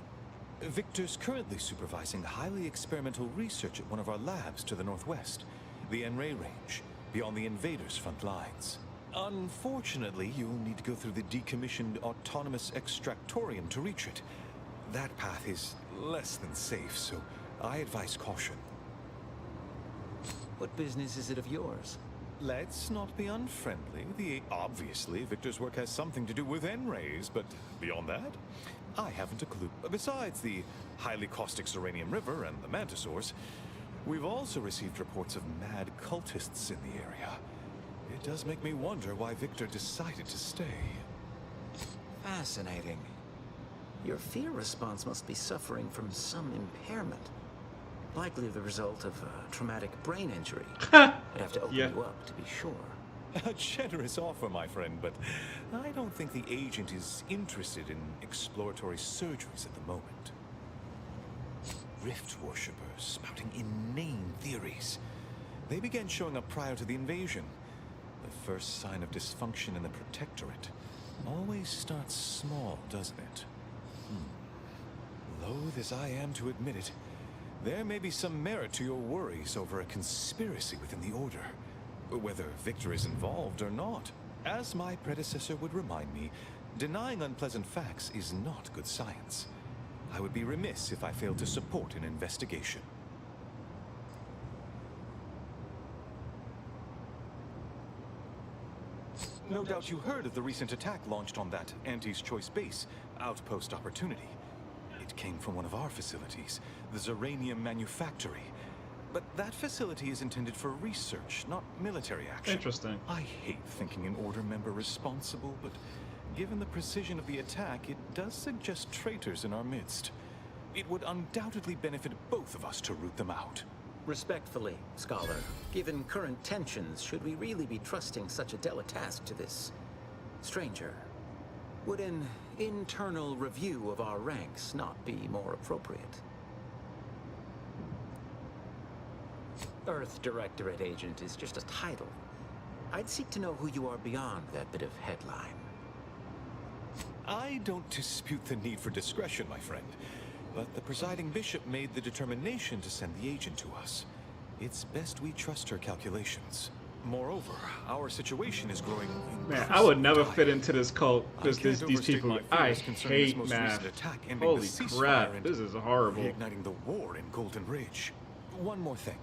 Victor's currently supervising highly experimental research at one of our labs to the northwest, the Enray Range, beyond the invaders' front lines. Unfortunately, you'll need to go through the decommissioned autonomous extractorium to reach it. That path is less than safe, so I advise caution. What business is it of yours? Let's not be unfriendly. Obviously, Victor's work has something to do with Enrays, but beyond that, I haven't a clue. Besides the highly caustic Serenium River and the Mantisaurs, we've also received reports of mad cultists in the area. It does make me wonder why Victor decided to stay. Fascinating. Your fear response must be suffering from some impairment. Likely the result of a traumatic brain injury. I'd have to open you up to be sure. A generous offer, my friend, but I don't think the agent is interested in exploratory surgeries at the moment. Rift worshippers spouting inane theories. They began showing up prior to the invasion. The first sign of dysfunction in the Protectorate always starts small, doesn't it? Loath as I am to admit it, there may be some merit to your worries over a conspiracy within the Order. Whether Victor is involved or not. As my predecessor would remind me, denying unpleasant facts is not good science. I would be remiss if I failed to support an investigation. No doubt you heard of the recent attack launched on that Anti's Choice base, Outpost Opportunity. It came from one of our facilities, the Zeranium Manufactory. But that facility is intended for research, not military action. Interesting. I hate thinking an Order member responsible, but given the precision of the attack, it does suggest traitors in our midst. It would undoubtedly benefit both of us to root them out. Respectfully, Scholar, given current tensions, should we really be trusting such a delicate task to this stranger? Would an internal review of our ranks not be more appropriate? Earth Directorate Agent is just a title. I'd seek to know who you are beyond that bit of headline. I don't dispute the need for discretion, my friend. But the presiding bishop made the determination to send the agent to us. It's best we trust her calculations. Moreover, our situation is growing. Man, I would never fit into this cult. These people, I hate math. Holy crap, this is horrible. Reigniting the war in Golden Ridge. One more thing.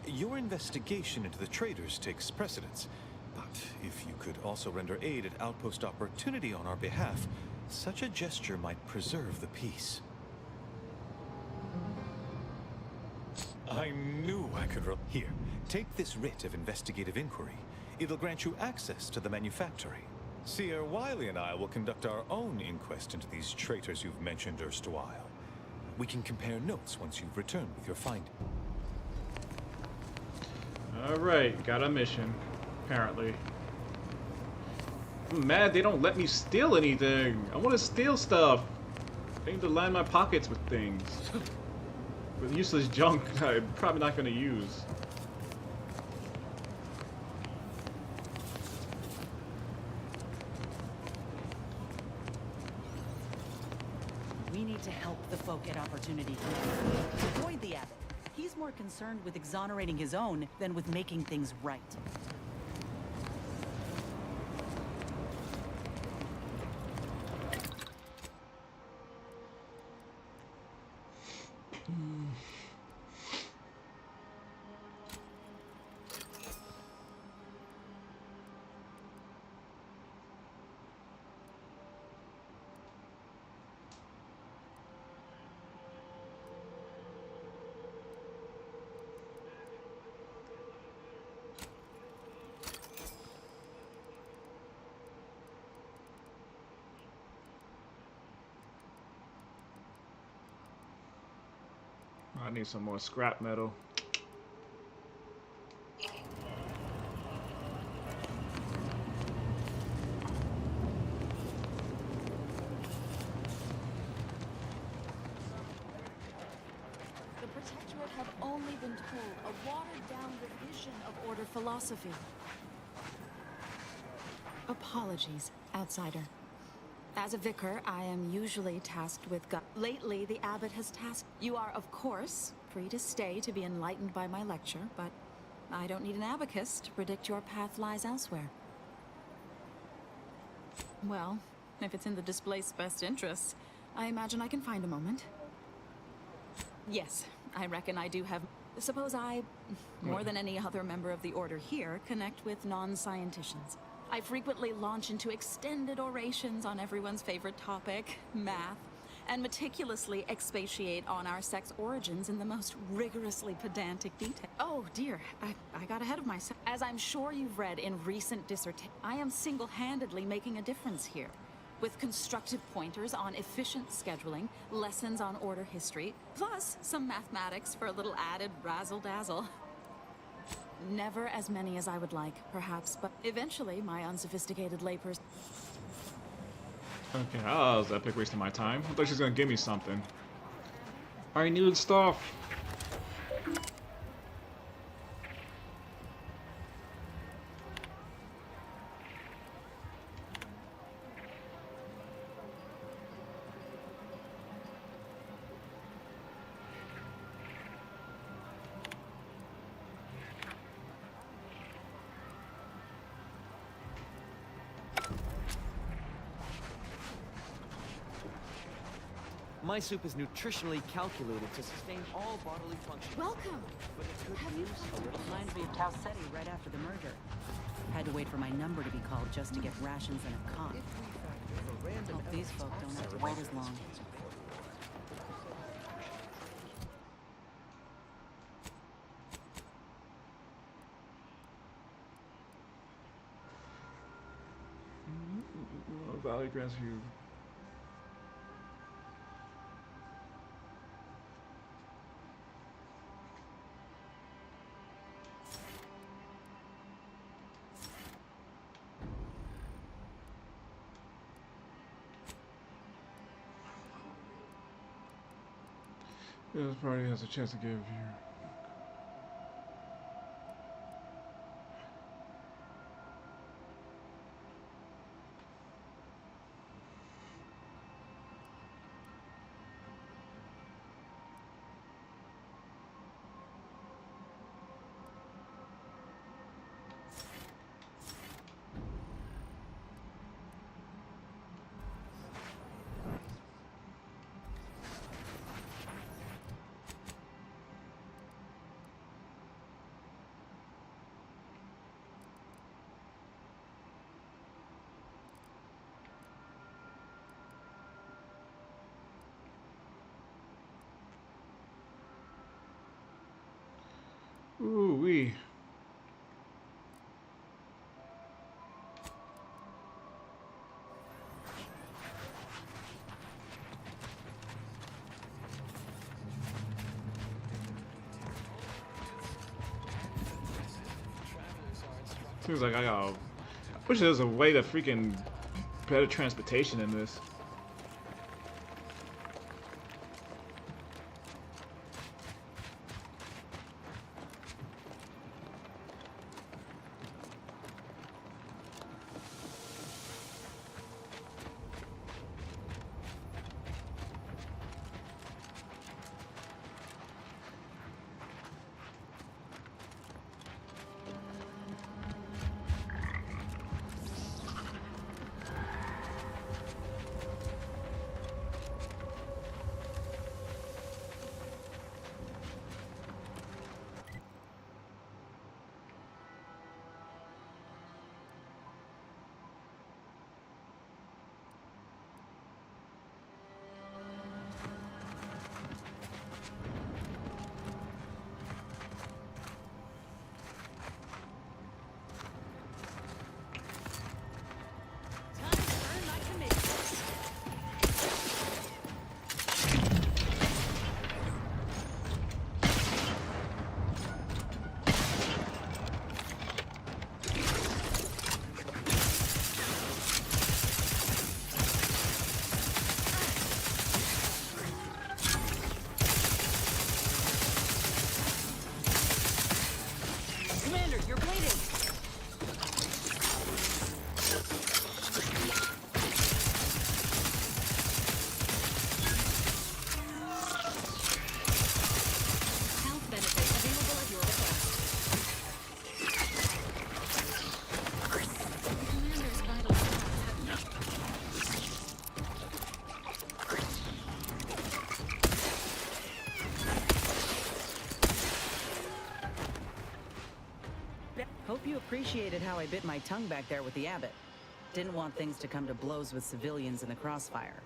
Your investigation into the traitors takes precedence. But if you could also render aid at Outpost Opportunity on our behalf, such a gesture might preserve the peace. I knew I could Here, take this writ of investigative inquiry. It'll grant you access to the manufactory. Seer Wiley and I will conduct our own inquest into these traitors you've mentioned erstwhile. We can compare notes once you've returned with your findings. Alright, got a mission, apparently. I'm mad they don't let me steal anything. I want to steal stuff. I need to line my pockets with things. With useless junk I'm probably not going to use. We need to help the folk at Opportunity. Avoid the Abbot. He's more concerned with exonerating his own than with making things right. I need some more scrap metal. The Protectorate have only been told a watered-down revision of Order philosophy. Apologies, outsider. As a vicar, I am usually tasked with Lately, the abbot has tasked... You are, of course, free to stay to be enlightened by my lecture, but I don't need an abacus to predict your path lies elsewhere. Well, if it's in the displaced's best interests, I imagine I can find a moment. Yes, I reckon I do have... Suppose I, more than any other member of the Order here, connect with non-scienticians. I frequently launch into extended orations on everyone's favorite topic, math, and meticulously expatiate on our sex origins in the most rigorously pedantic detail. Oh dear, I got ahead of myself. As I'm sure you've read in recent dissertations, I am single-handedly making a difference here. With constructive pointers on efficient scheduling, lessons on Order history, plus some mathematics for a little added razzle-dazzle. Never as many as I would like, perhaps, but eventually my unsophisticated layperson... Okay, that was epic wasting my time. I thought she was gonna give me something. I needed stuff. My soup is nutritionally calculated to sustain all bodily functions. Welcome! But it's good Have to you... use a little... Reminds me of Talsetti right after the merger. Had to wait for my number to be called just to get rations and a comp. Hope these folk don't have to wait as long. Valley grants you. This party has a chance to give you. Ooh wee. Seems like I wish there was a way to freaking better transportation in this. Hope you appreciated how I bit my tongue back there with the abbot. Didn't want things to come to blows with civilians in the crossfire.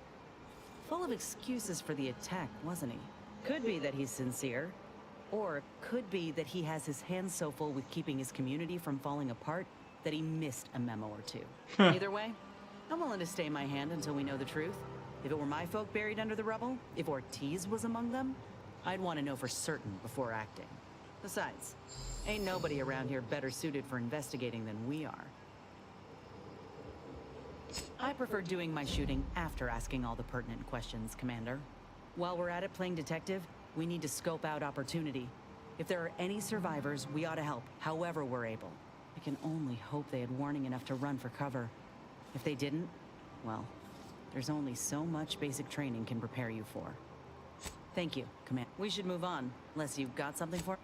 Full of excuses for the attack, wasn't he? Could be that he's sincere, or could be that he has his hands so full with keeping his community from falling apart that he missed a memo or two. Either way, I'm willing to stay my hand until we know the truth. If it were my folk buried under the rubble, if Ortiz was among them, I'd want to know for certain before acting. Besides, ain't nobody around here better suited for investigating than we are. I prefer doing my shooting after asking all the pertinent questions, Commander. While we're at it playing detective, we need to scope out opportunity. If there are any survivors, we ought to help, however we're able. I can only hope they had warning enough to run for cover. If they didn't, well, there's only so much basic training can prepare you for. Thank you, Command. We should move on, unless you've got something for...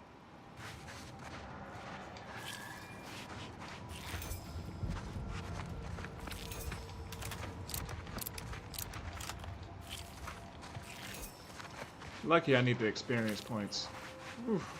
Lucky I need the experience points. Oof.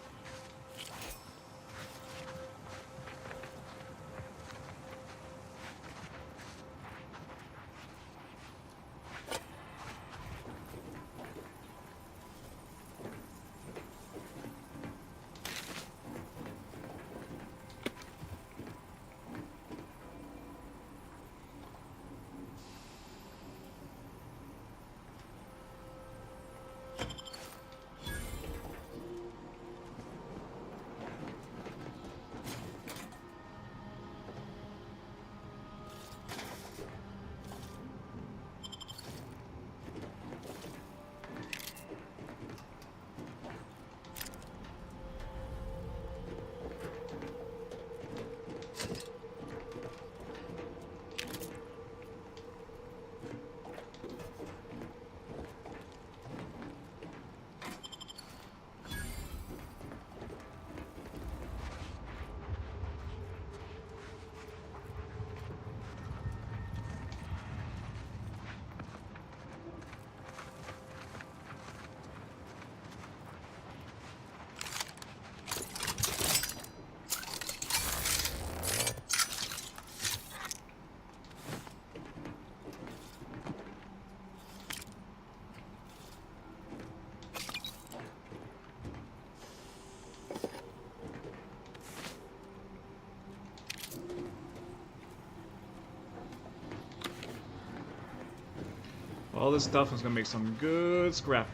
All this stuff is gonna make some good scrap.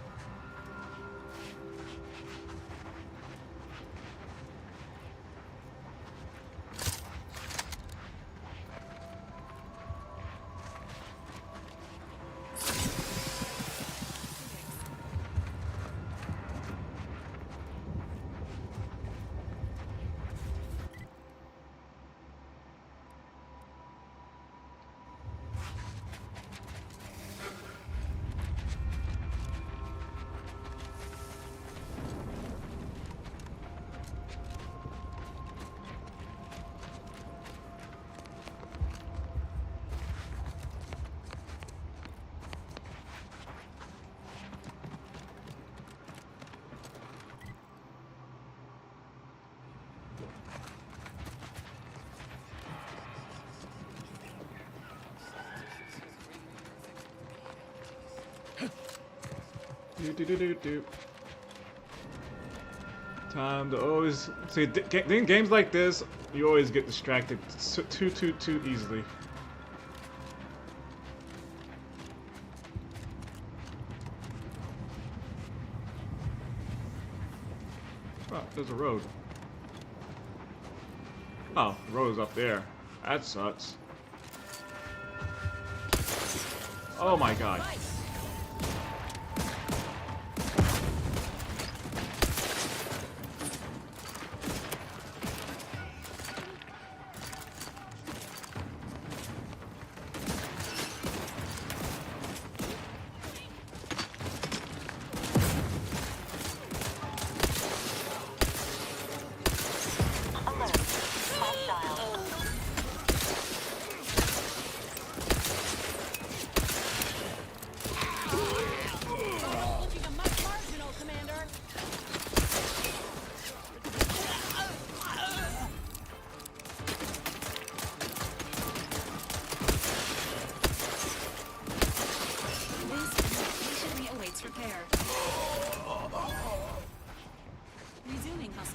Time to always see in games like this, you always get distracted too easily. Oh, there's a road. Oh, the road is up there. That sucks. Oh my god.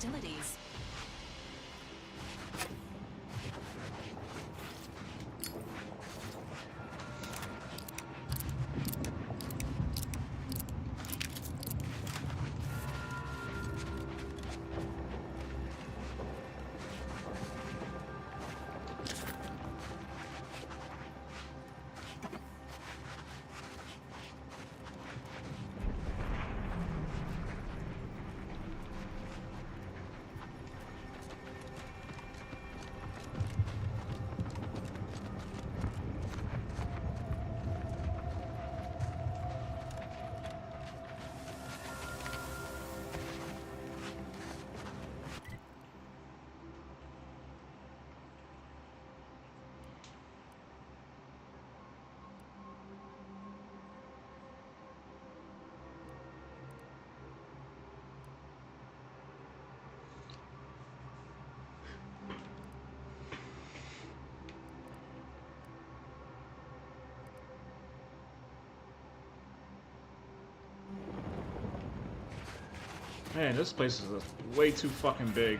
hostilities. Man, this place is way too fucking big.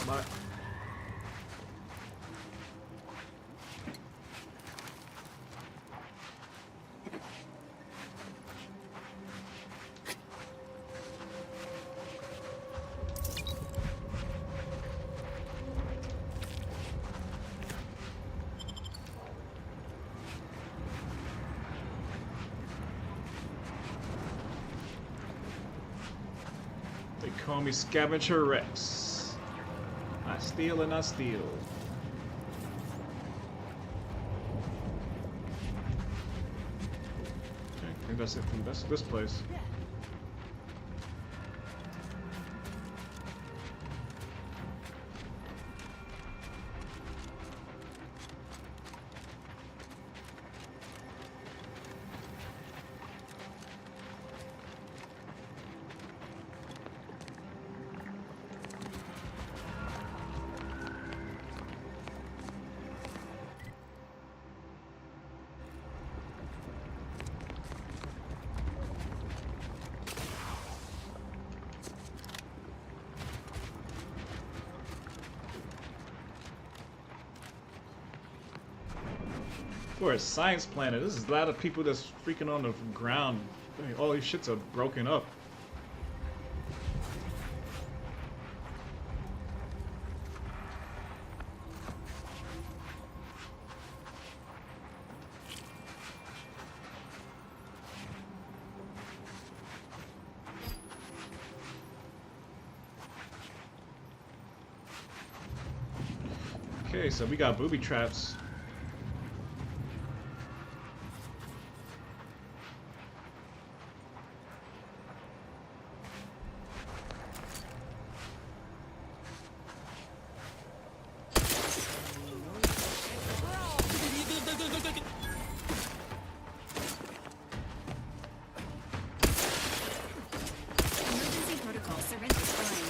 But they call me Scavenger Rex. I steal and I steal. Okay, I think that's it from this place. For a science planet, this is a lot of people that's freaking on the ground. I mean, all these shits are broken up. Okay, so we got booby traps. Emergency protocol syringe is fine.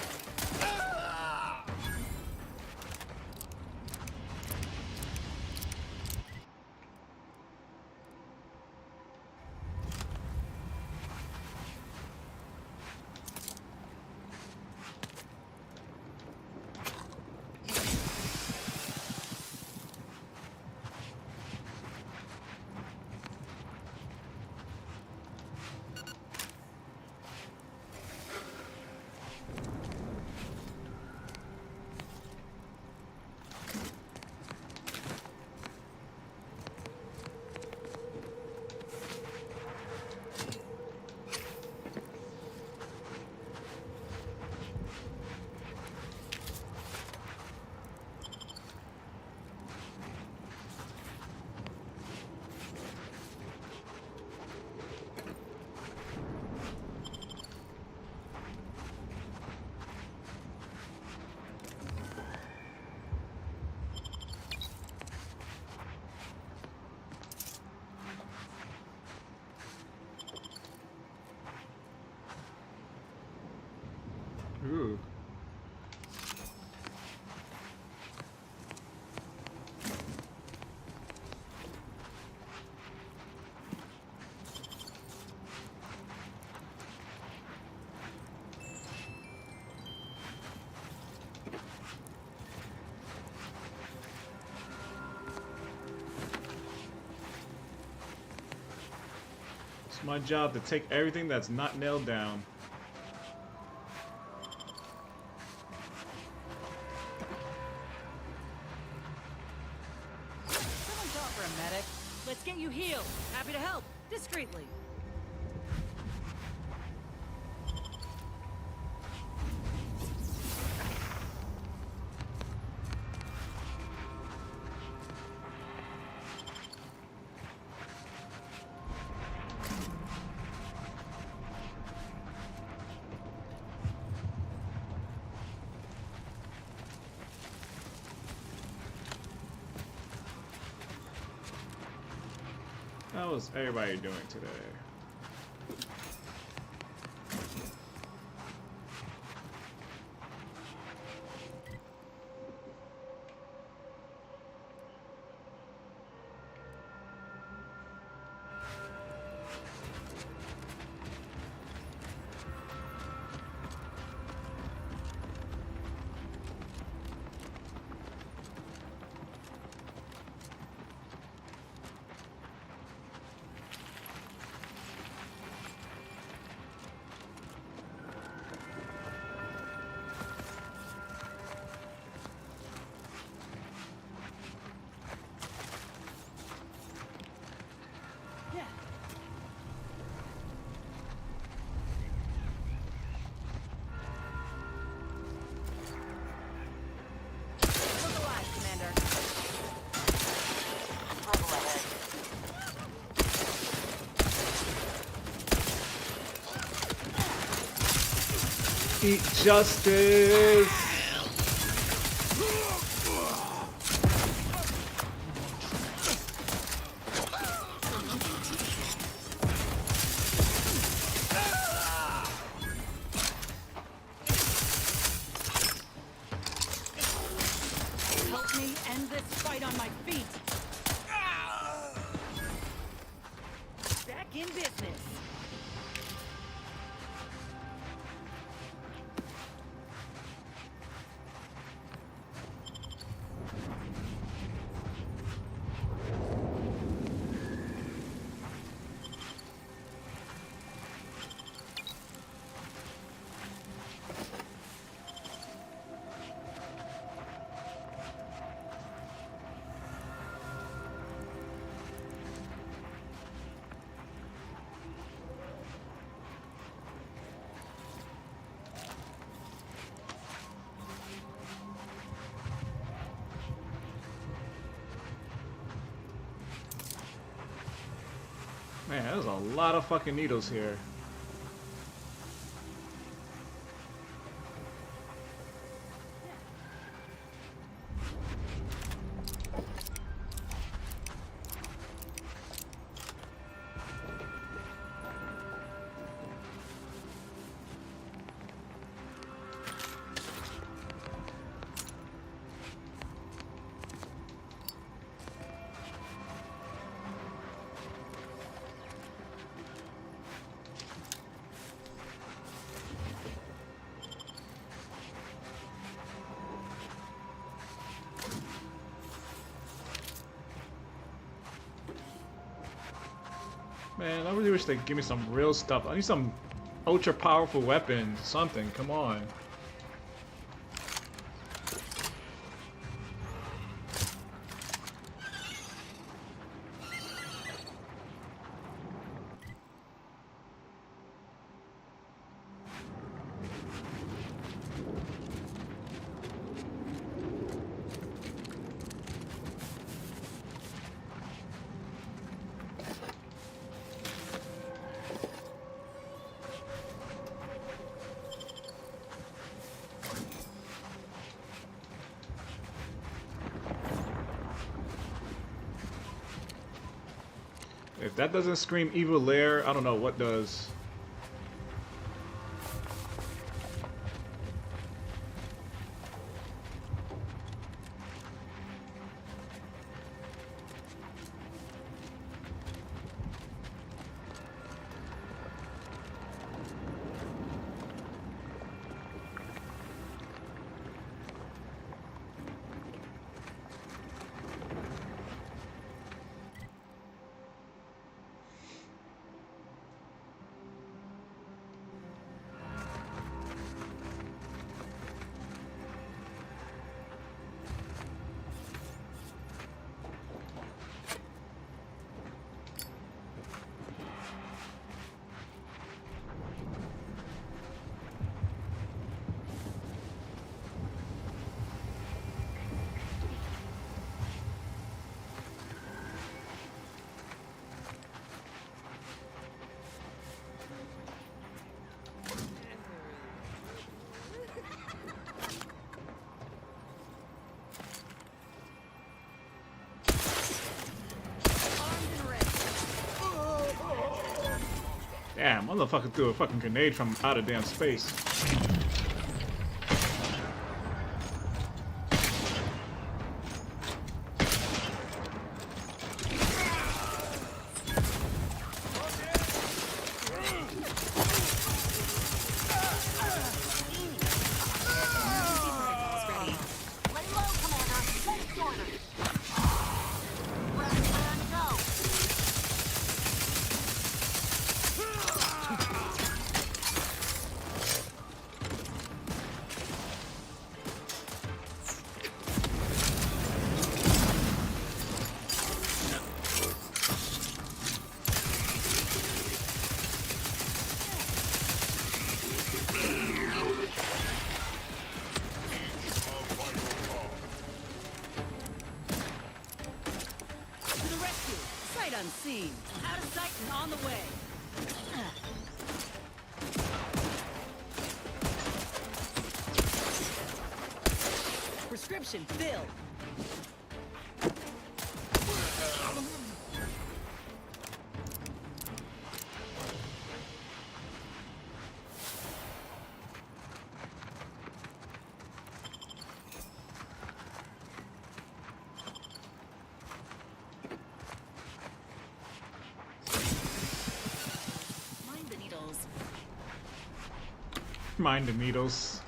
Ooh. It's my job to take everything that's not nailed down. Someone call for a medic. Let's get you healed. Happy to help. Discreetly. How is everybody doing today? Eat justice! Help me end this fight on my feet. Back in business. Man, there's a lot of fucking needles here. Man, I really wish they'd give me some real stuff. I need some ultra powerful weapons, something, come on. If that doesn't scream evil lair, I don't know what does. Damn, motherfucker threw a fucking grenade from out of damn space. Unseen. Out of sight and on the way. Prescription filled. Mind the needles.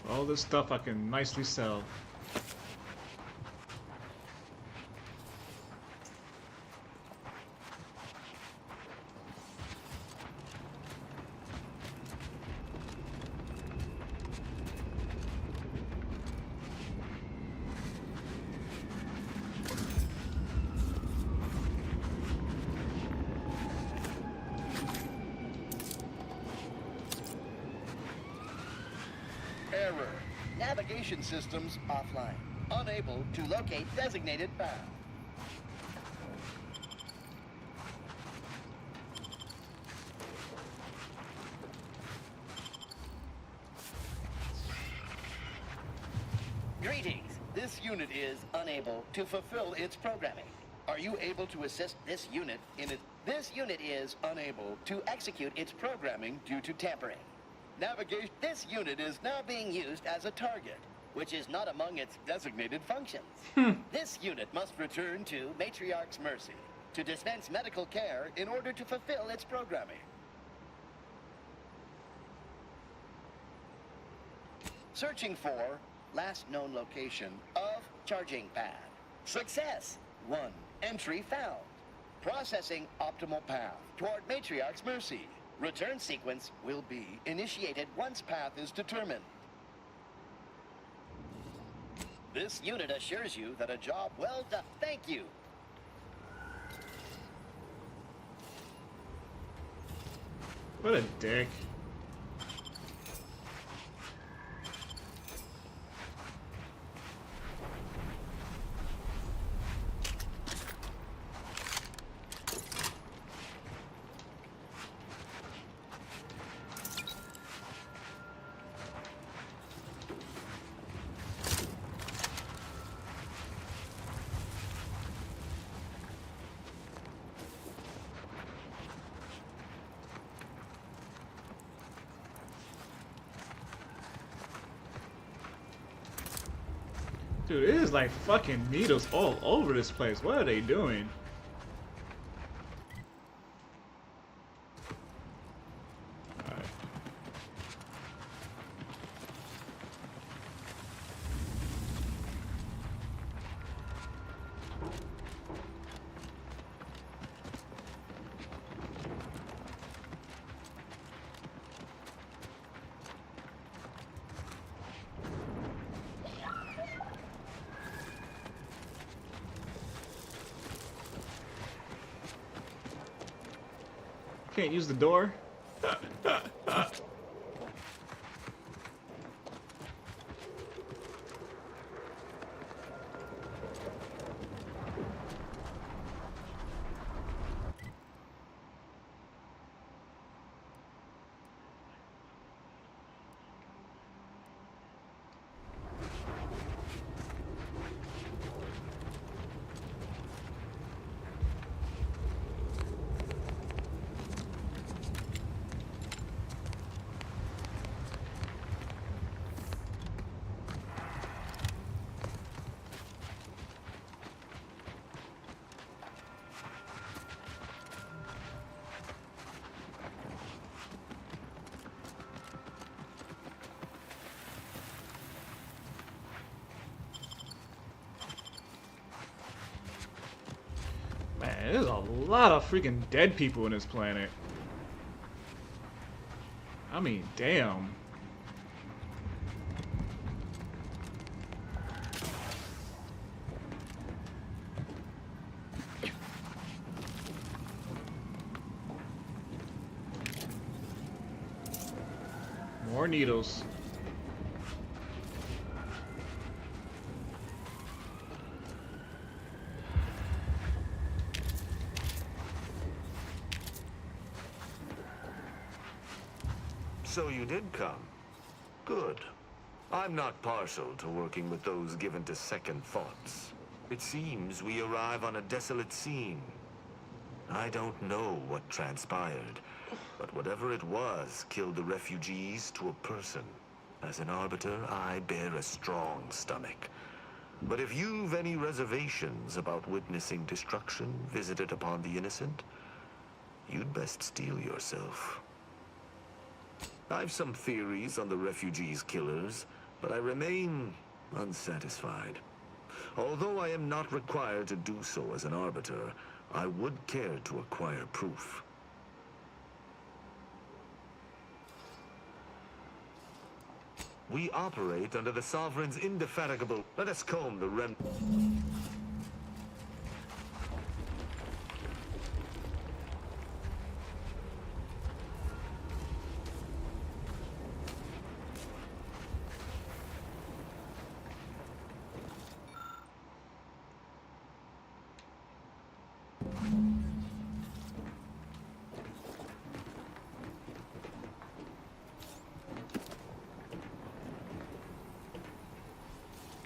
All this stuff I can nicely sell. Error. Navigation systems offline. Unable to locate designated path. Greetings. This unit is unable to fulfill its programming. Are you able to assist this unit in it? This unit is unable to execute its programming due to tampering. Navigation. This unit is now being used as a target, which is not among its designated functions. This unit must return to Matriarch's Mercy to dispense medical care in order to fulfill its programming. Searching for last known location of charging pad. Success. 1. Entry found. Processing optimal path toward Matriarch's Mercy. Return sequence will be initiated once path is determined. This unit assures you that a job well done. Thank you. What a dick. Dude, it is like fucking needles all over this place. What are they doing? Can't use the door. Man, there's a lot of freaking dead people in this planet. I mean, damn. More needles. So you did come. Good. I'm not partial to working with those given to second thoughts. It seems we arrive on a desolate scene. I don't know what transpired, but whatever it was killed the refugees to a person. As an Arbiter, I bear a strong stomach. But if you've any reservations about witnessing destruction visited upon the innocent, you'd best steel yourself. I've some theories on the refugees' killers, but I remain unsatisfied. Although I am not required to do so as an Arbiter, I would care to acquire proof. We operate under the Sovereign's indefatigable... Let us comb the rem...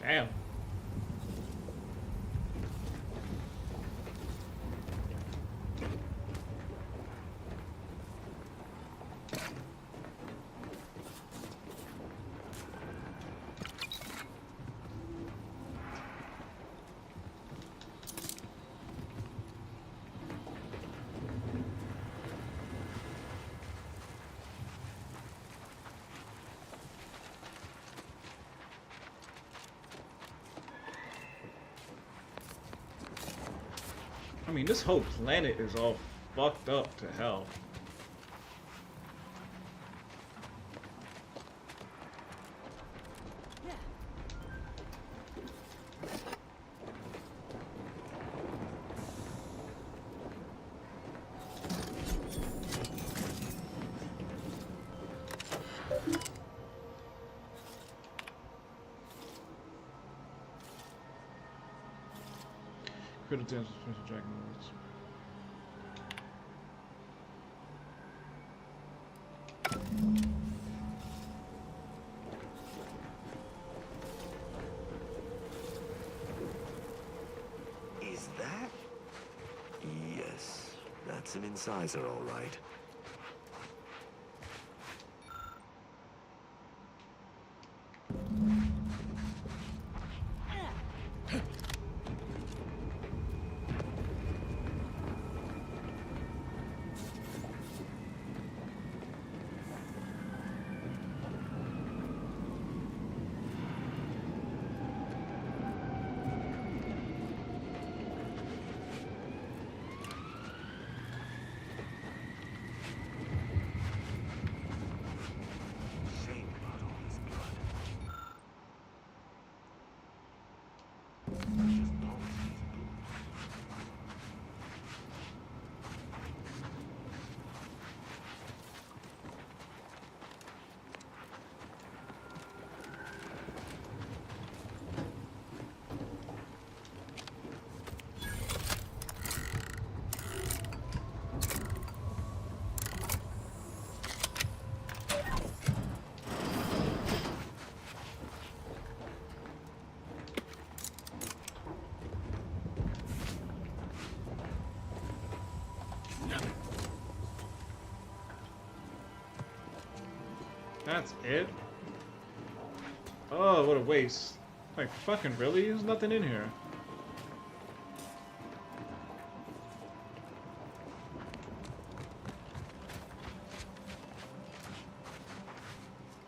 Damn. I mean, this whole planet is all fucked up to hell. Critical damage to Special Dragon Lords. Is that? Yes, that's an incisor, all right. That's it? Oh, what a waste. Like, fucking really? There's nothing in here.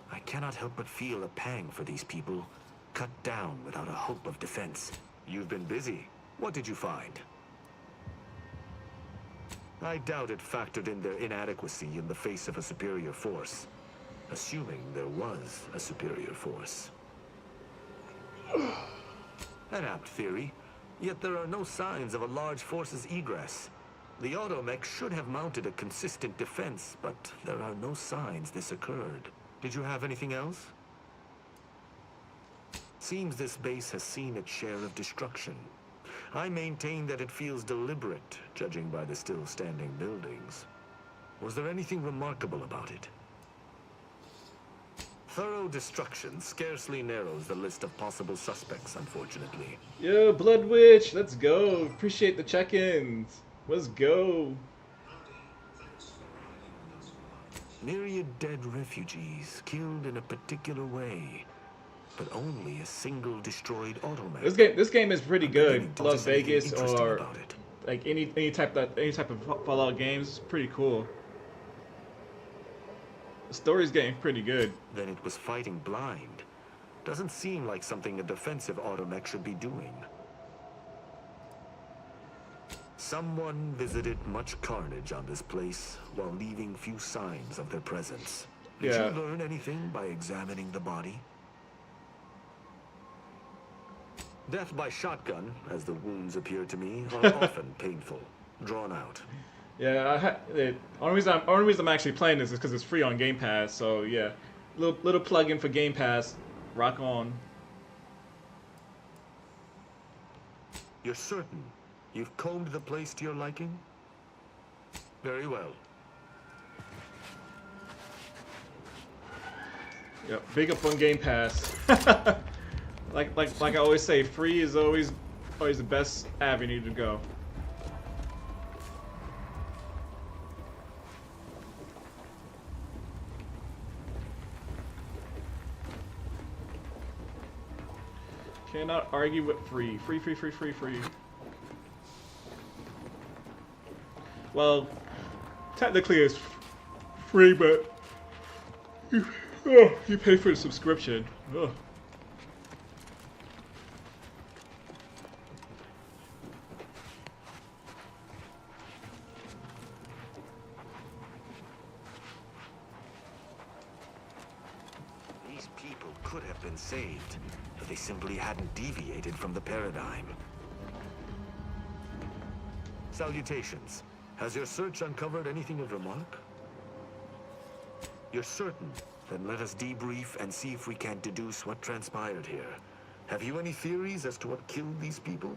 I cannot help but feel a pang for these people, cut down without a hope of defense. You've been busy. What did you find? I doubt it factored in their inadequacy in the face of a superior force. Assuming there was a superior force. An apt theory, yet there are no signs of a large force's egress. The automech should have mounted a consistent defense, but there are no signs this occurred. Did you have anything else? Seems this base has seen its share of destruction. I maintain that it feels deliberate, judging by the still standing buildings. Was there anything remarkable about it? Thorough destruction scarcely narrows the list of possible suspects, unfortunately. Yo, Blood Witch, let's go. Appreciate the check-ins. Let's go. Myriad dead refugees, killed in a particular way, but only a single destroyed automech. This game is pretty good. Las Vegas or like any type of Fallout games, it's pretty cool. The story's getting pretty good. Then it was fighting blind. Doesn't seem like something a defensive automech should be doing. Someone visited much carnage on this place while leaving few signs of their presence. Did you learn anything by examining the body? Death by shotgun, as the wounds appear to me, are often painful, drawn out. Yeah, the only reason I'm actually playing this is because it's free on Game Pass. So yeah, little plug-in for Game Pass. Rock on. You're certain you've combed the place to your liking? Very well. Yep, big up on Game Pass. like I always say, free is always the best avenue to go. Cannot argue with free. Free. Well, technically it's free, but you pay for the subscription. Ugh. These people could have been saved if they simply hadn't deviated from the paradigm. Salutations. Has your search uncovered anything of remark? You're certain? Then let us debrief and see if we can deduce what transpired here. Have you any theories as to what killed these people?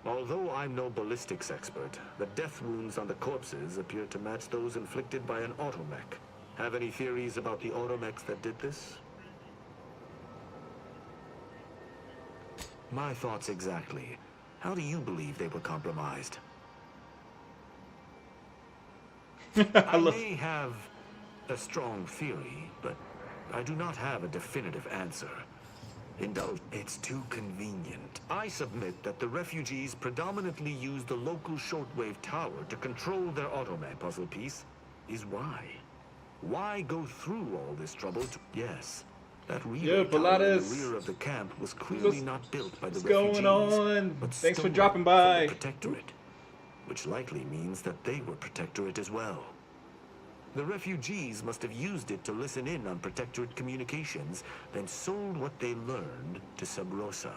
Although I'm no ballistics expert, the death wounds on the corpses appear to match those inflicted by an automech. Have any theories about the automechs that did this? My thoughts exactly. How do you believe they were compromised? I may have a strong theory, but I do not have a definitive answer. Indulge. It's too convenient. I submit that the refugees predominantly use the local shortwave tower to control their automech. Puzzle piece is why. Why go through all this trouble to... Yes, that relay tower in the rear of the camp was clearly not built by the refugees. What's going on? But Thanks for stolen dropping by. from the Protectorate, which likely means that they were Protectorate as well. The refugees must have used it to listen in on Protectorate communications, then sold what they learned to Sub Rosa.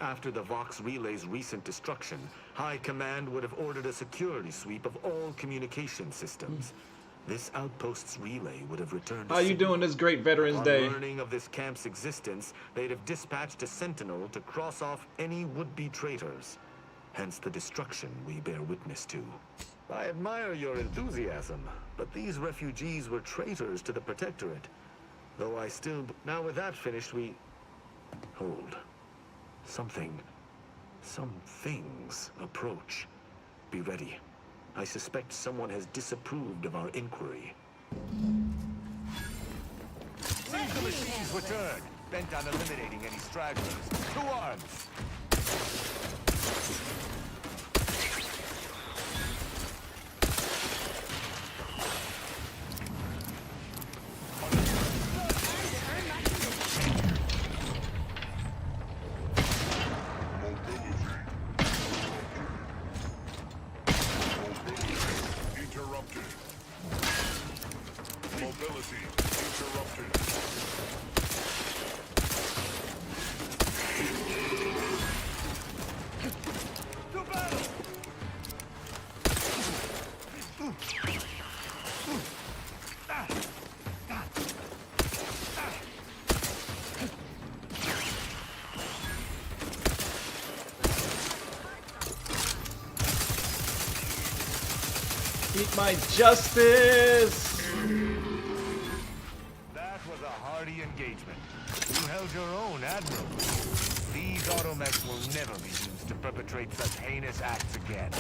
After the Vox Relay's recent destruction, High Command would have ordered a security sweep of all communication systems. This outpost's relay would have returned to How you doing this great Veterans Day? On learning of this camp's existence, they'd have dispatched a sentinel to cross off any would-be traitors. Hence the destruction we bear witness to. I admire your enthusiasm, but these refugees were traitors to the Protectorate. Though I still... Now with that finished, we... Hold. Something Some things approach. Be ready. I suspect someone has disapproved of our inquiry. See the machines return, bent on eliminating any stragglers. To arms! Interrupted. Mobility interrupted. To battle! Eat my justice! That was a hardy engagement. You held your own admirably. These automechs will never be used to perpetrate such heinous acts again.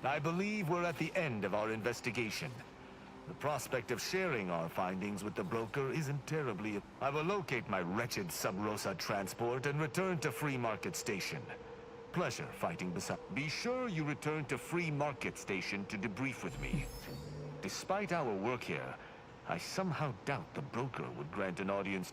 I believe we're at the end of our investigation. The prospect of sharing our findings with the broker isn't terribly... I will locate my wretched Sub Rosa transport and return to Free Market Station. Pleasure fighting beside... Be sure you return to Free Market Station to debrief with me. Despite our work here, I somehow doubt the broker would grant an audience...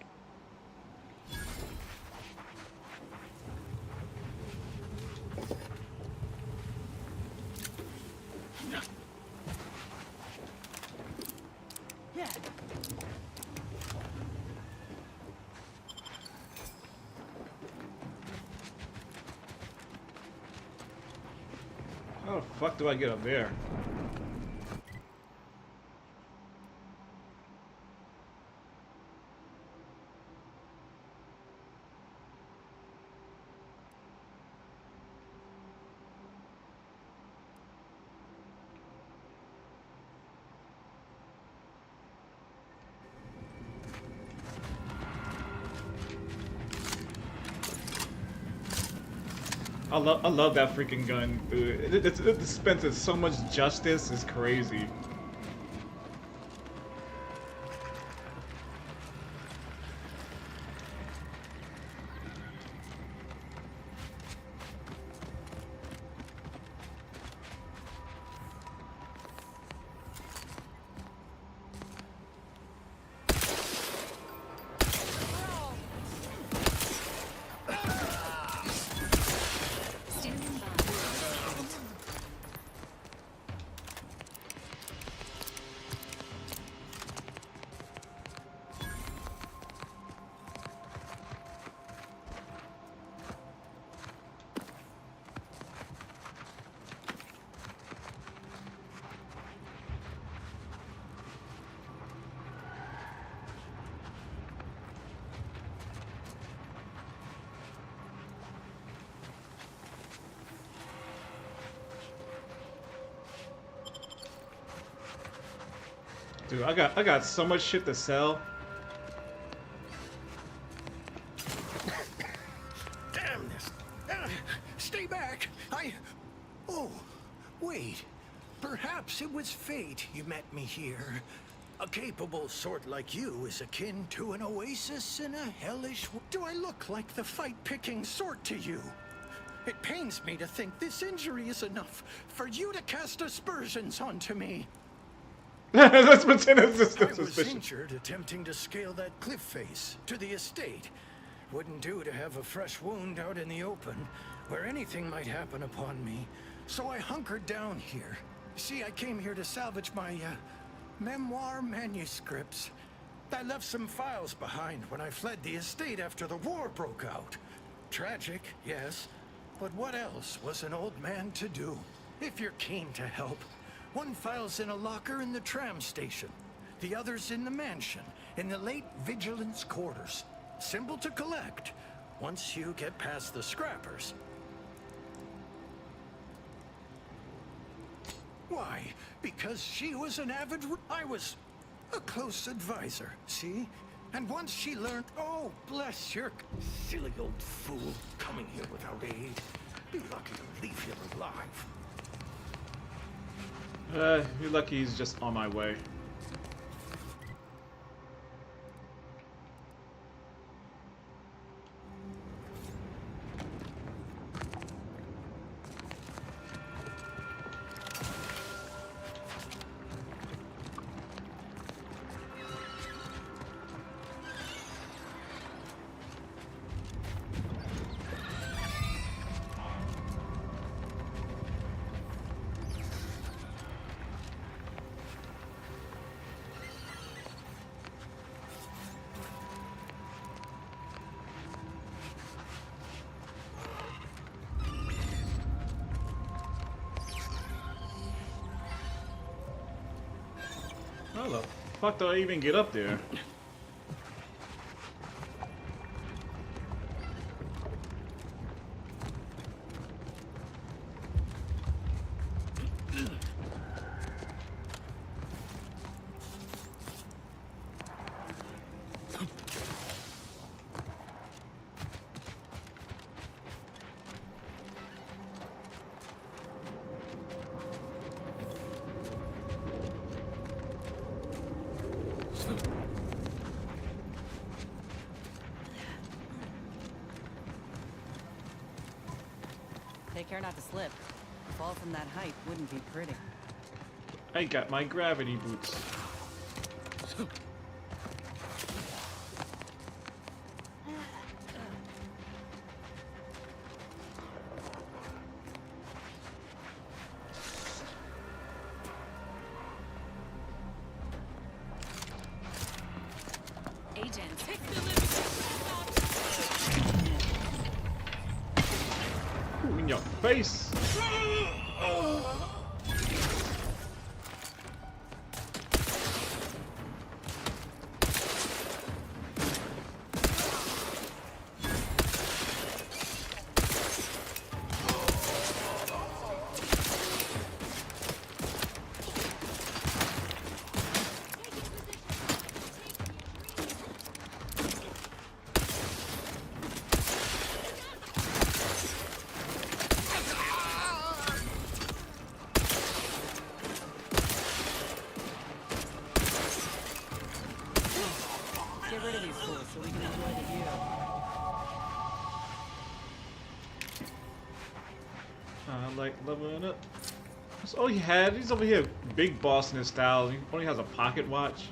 How the fuck do I get up there? I love that freaking gun, dude. It dispenses so much justice, it's crazy. Dude, I got so much shit to sell. Damn this. Stay back. Oh, wait. Perhaps it was fate you met me here. A capable sort like you is akin to an oasis in a hellish... Do I look like the fight-picking sort to you? It pains me to think this injury is enough for you to cast aspersions onto me. Let's pretend it's just I a was suspicion. injured attempting to scale that cliff face to the estate. Wouldn't do to have a fresh wound out in the open, where anything might happen upon me. So I hunkered down here. See, I came here to salvage my, memoir manuscripts. I left some files behind when I fled the estate after the war broke out. Tragic, yes, but what else was an old man to do? If you're keen to help. One file's in a locker in the tram station. The other's in the mansion, in the late vigilance quarters. Simple to collect, once you get past the scrappers. Why? Because she was an avid... I was a close advisor, see? And once she learned, oh, bless your silly old fool, coming here without aid. Be lucky to leave here alive. You're lucky he's just on my way. How the fuck do I even get up there? Take care not to slip. A fall from that height wouldn't be pretty. I got my gravity boots. Agents. Ooh, in your face! Get rid of these fools so we can enjoy the view. I like leveling up. That's all he had. He's over here, big boss in his style. He only has a pocket watch.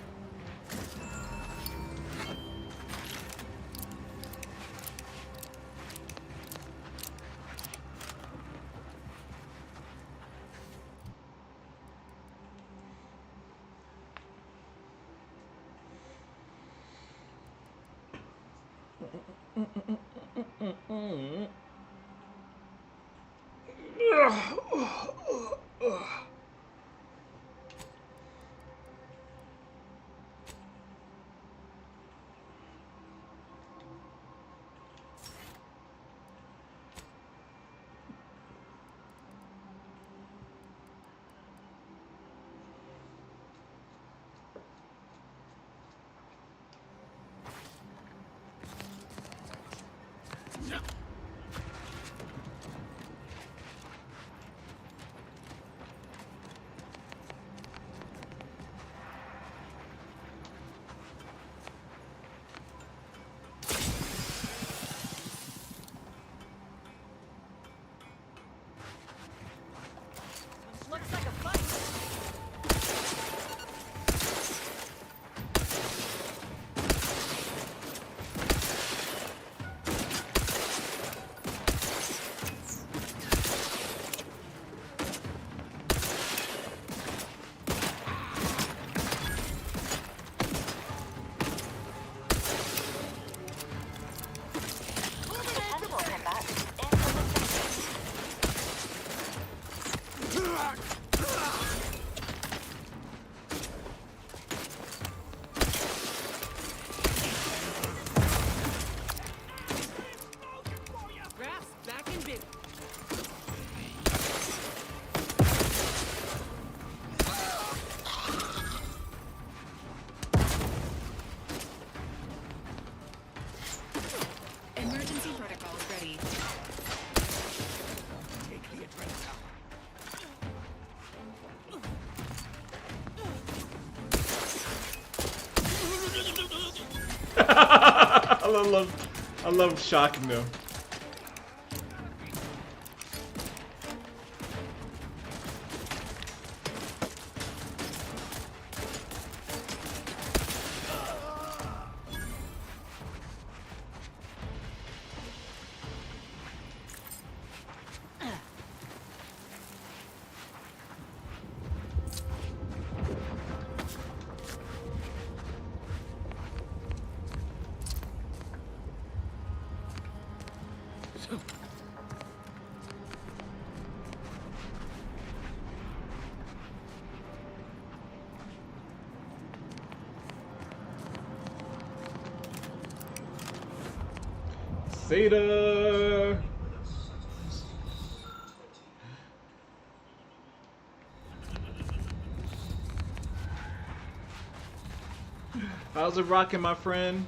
I love shocking them. Zeta. How's it rocking, my friend?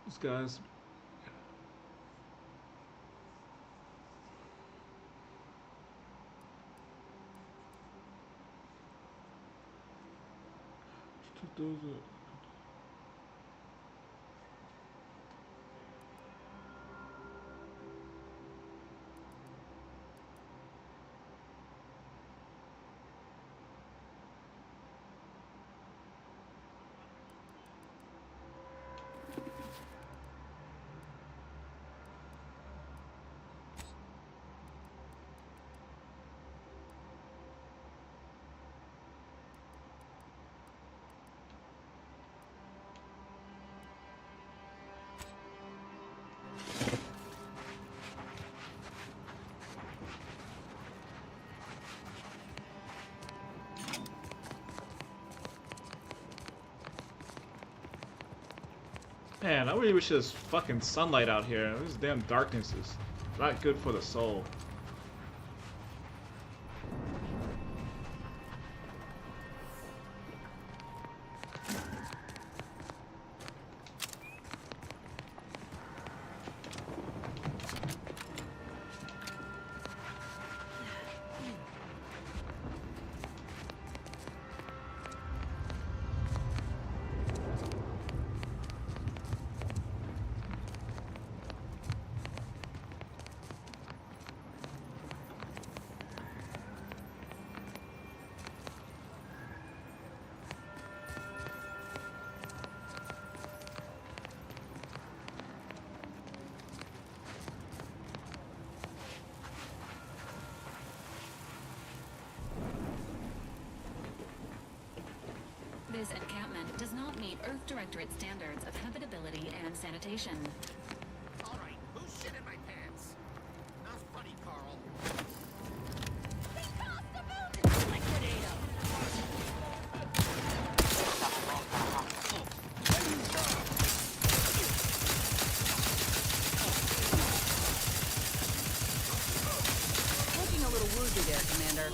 These guys. Those are... Man, I really wish there was fucking sunlight out here. This damn darkness is not good for the soul. This encampment does not meet Earth Directorate standards of habitability and sanitation. All right, who's shit in my pants? Not funny, Carl. Looking a little woozy there, Commander.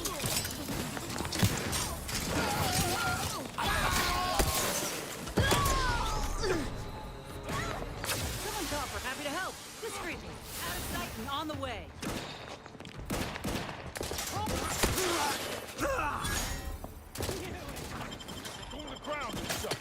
Happy to help. Discreetly. Out of sight and on the way. Go to the ground and such.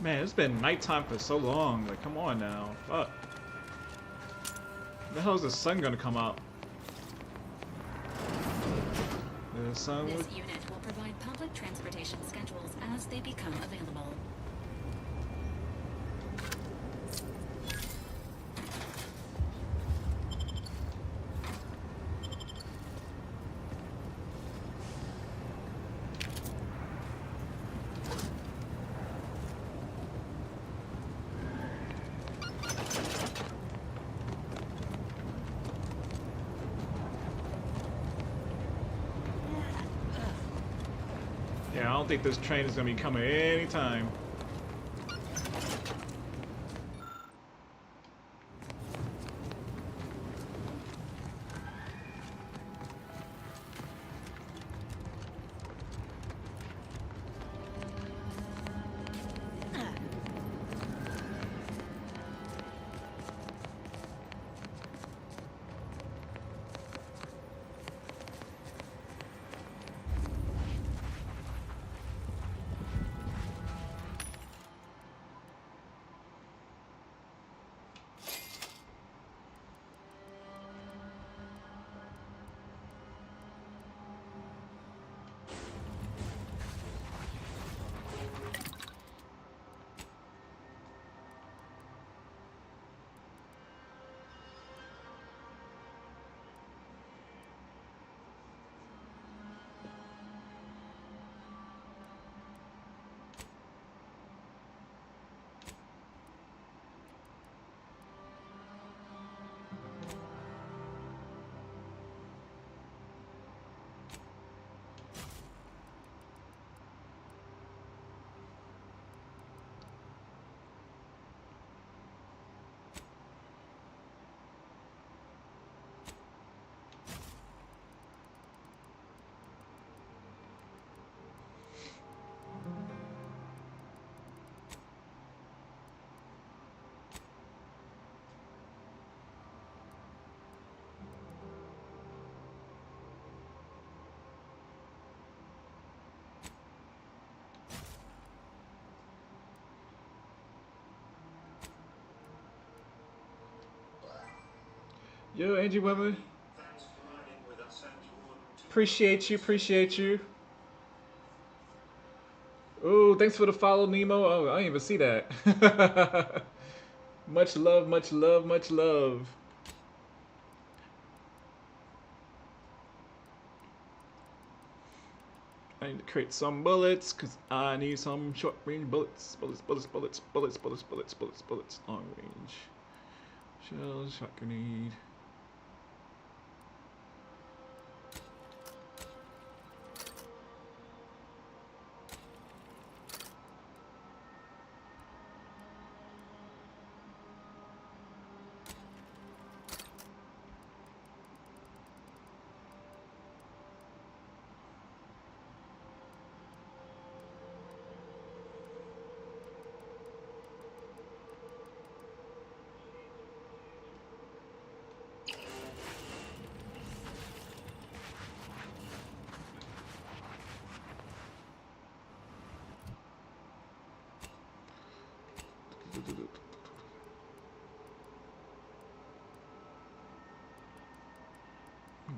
Man, it's been nighttime for so long. Like, come on now. Fuck. When the hell is the sun gonna come out? The sun This would... unit will provide public transportation schedules as they become available. Yeah, I don't think this train is gonna be coming anytime. Yo, Angie Weber. Appreciate you, appreciate you. Oh, thanks for the follow, Nemo. Oh, I didn't even see that. Much love, much love, much love. I need to create some bullets, because I need some short range bullets. Bullets, bullets, bullets, bullets, bullets, bullets, bullets, bullets, long range. Shells, shot grenade.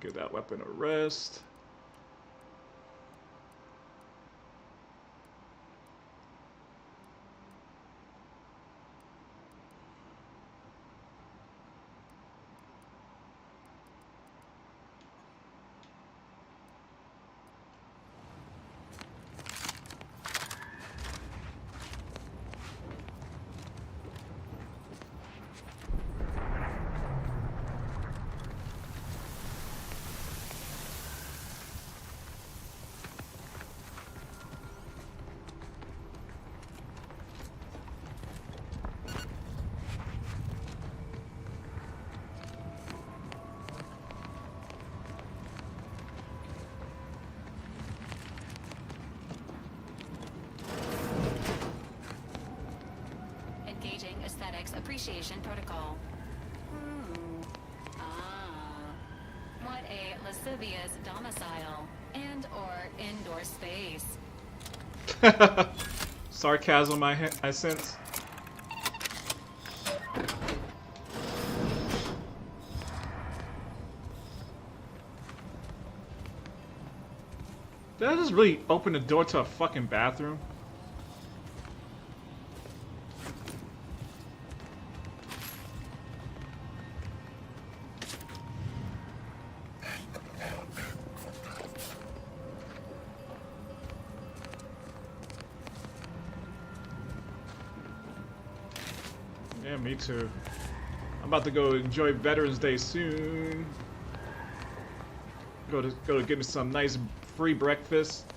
Give that weapon a rest. Appreciation protocol. What a lascivious domicile and or indoor space. sarcasm I sense. Did I just really open the door to a fucking bathroom? Yeah, me too. I'm about to go enjoy Veterans Day soon. Go to get me some nice free breakfast.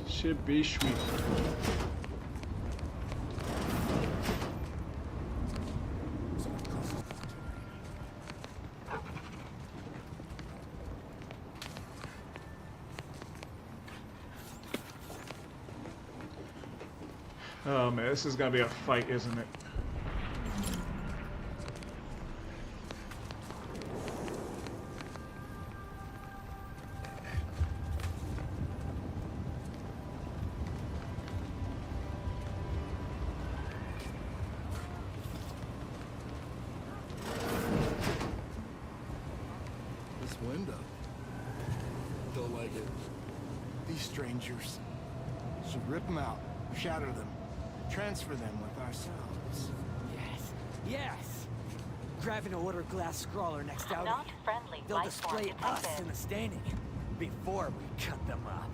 Should be sweet. Oh man, this is gonna be a fight, isn't it? This window. Don't like it. These strangers. Should rip them out, shatter them, transfer them with ourselves. Yes. Yes! Grabbing a water glass scrawler next outing. Not friendly. They'll life form display us detected. in the staining before we cut them up.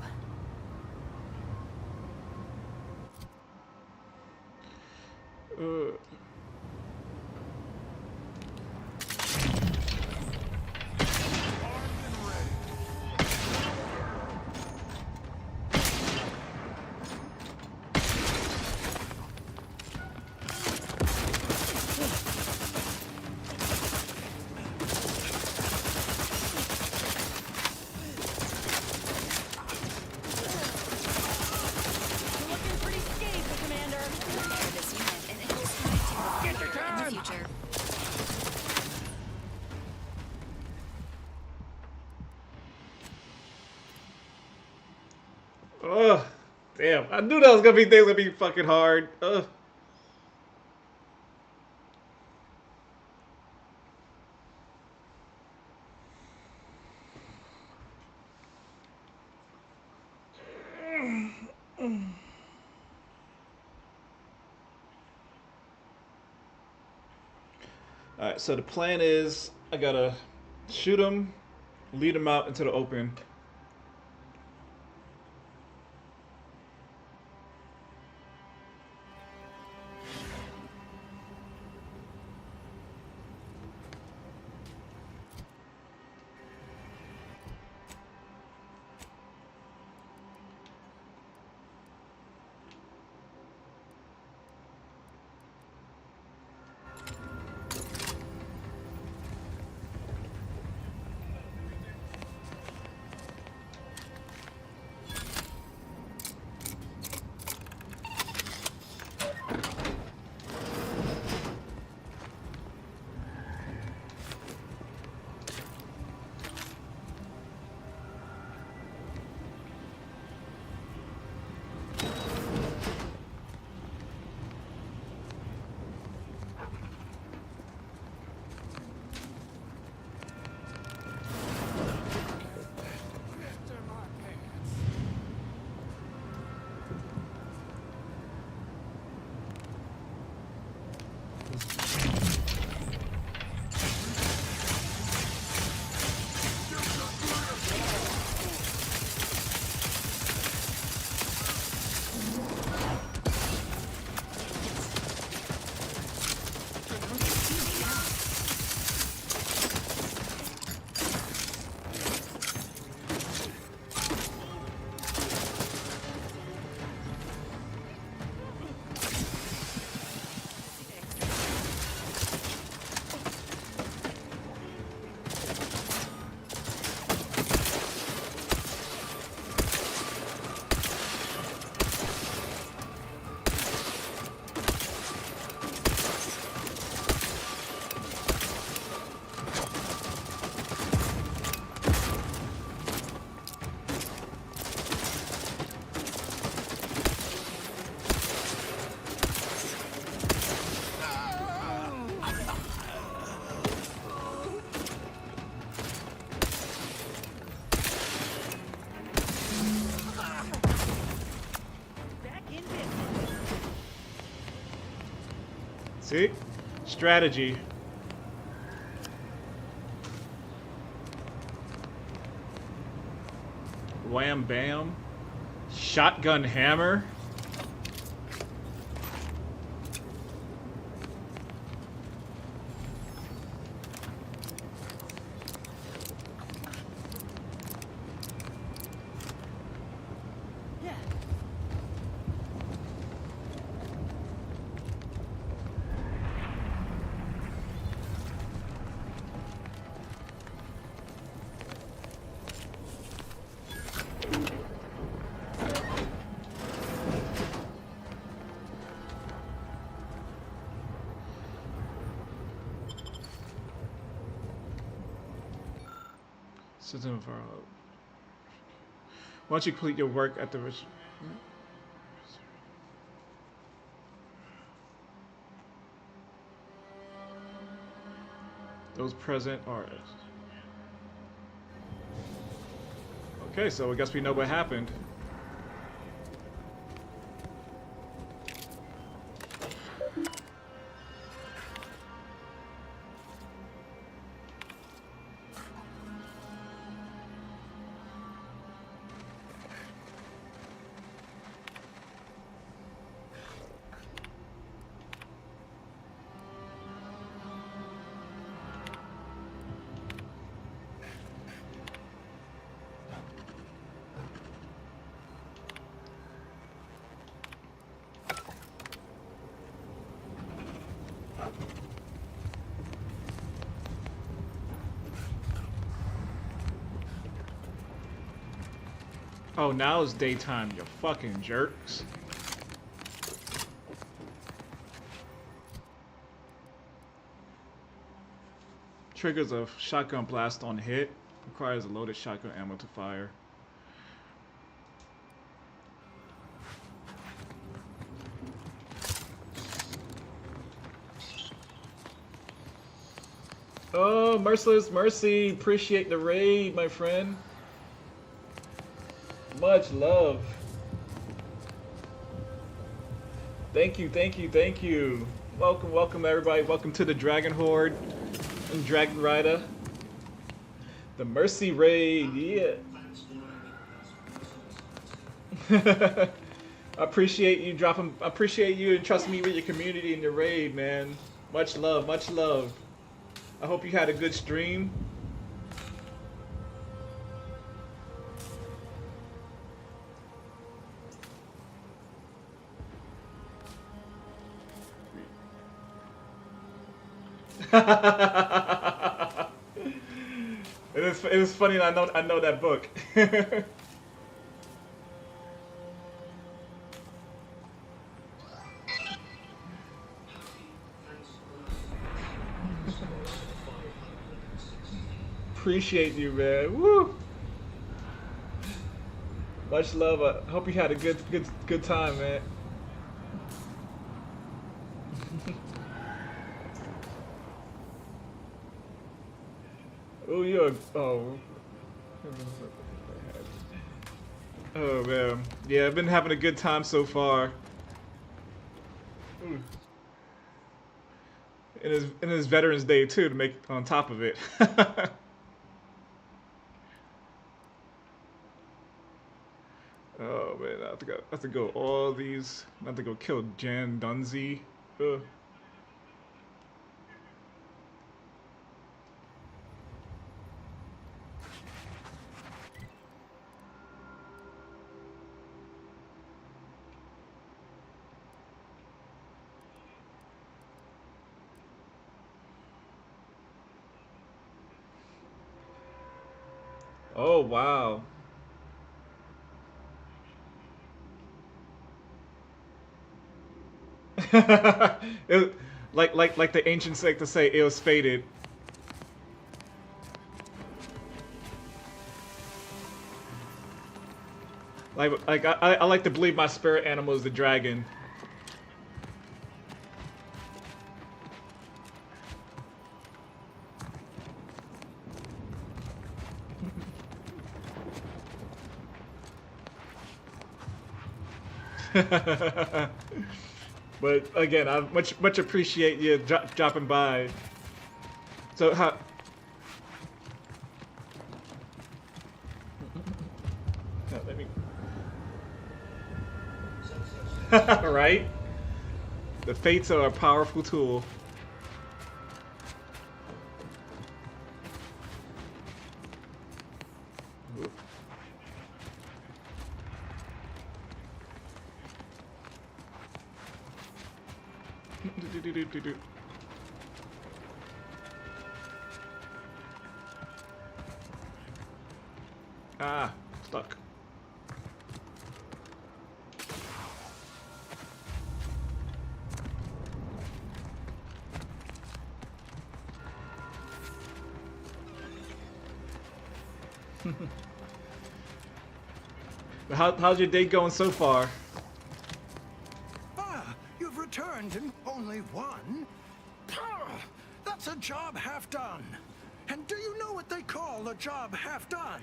Looking pretty skinny, Commander. This unit, and it was trying to recover in the future. Ugh, damn! I knew that was gonna be fucking hard. Ugh. Alright, so the plan is I gotta shoot him, lead him out into the open. See? Strategy. Wham bam. Shotgun hammer. System for once you complete your work at the those present are okay, so I guess we know what happened. Oh, now it's daytime, you fucking jerks. Triggers a shotgun blast on hit. Requires a loaded shotgun ammo to fire. Oh, Merciless Mercy, appreciate the raid, my friend. Much love. Thank you, thank you, thank you. Welcome, welcome everybody. Welcome to the Dragon Horde and Dragon Rider. The Mercy raid, yeah. I appreciate you dropping, I appreciate you and trusting me with your community in the raid, man. Much love, much love. I hope you had a good stream. It is funny. I know that book. Appreciate you, man. Woo! Much love. I hope you had a good time, man. Oh, you're oh man, yeah, I've been having a good time so far. Ooh. And it's Veterans Day too, to make on top of it. Oh man, I have to go all these. I have to go kill Jan Dunzi. Ugh. Oh wow. like the ancients like to say, it was fated. Like I like to believe my spirit animal is the dragon. But again, I much appreciate you dropping by. So how? No, let me. Right? The fates are a powerful tool. Ah, stuck. How's your day going so far? Ah, you've returned and only one? Ah, that's a job half done. And do you know what they call a job half done?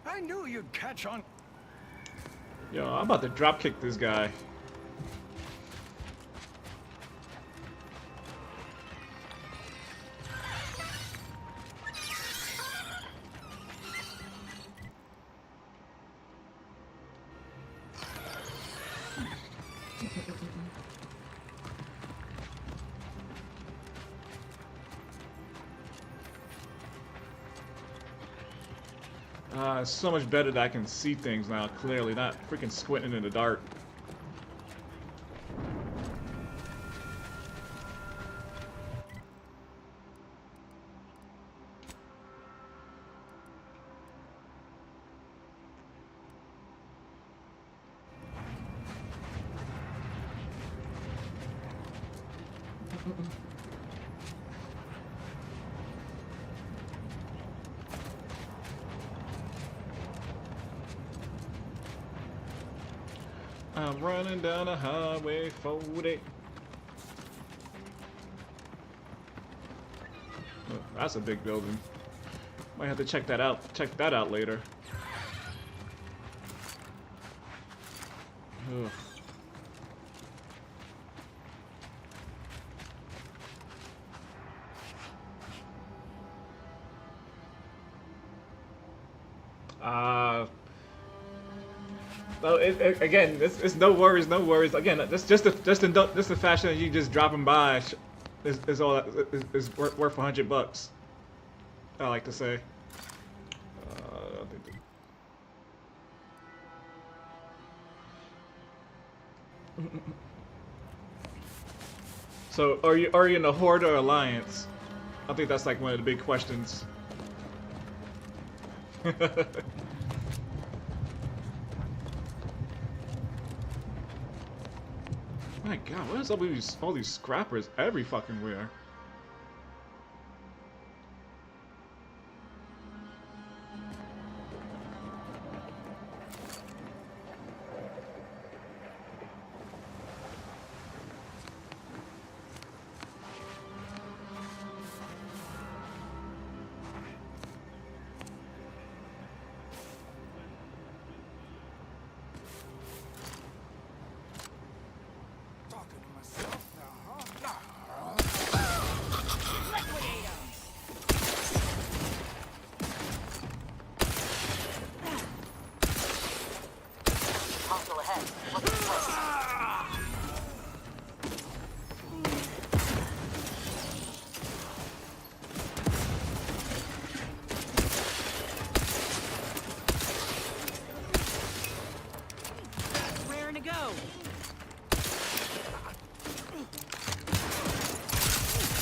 I knew you'd catch on. Yo, I'm about to drop kick this guy. It's so much better that I can see things now clearly, not freaking squinting in the dark. I'm running down a highway 40. Oh, that's a big building. Might have to check that out. Check that out later. Ugh. Well, again, it's no worries, no worries. Again, just the fashion that you just dropping by is all that is worth $100. I like to say. So, are you in the Horde or Alliance? I think that's like one of the big questions. My God, what is up with all these scrappers every fucking where?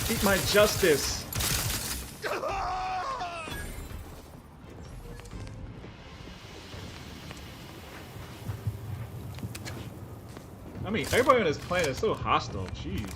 Eat my justice. I mean, everybody on this planet is so hostile. Jeez.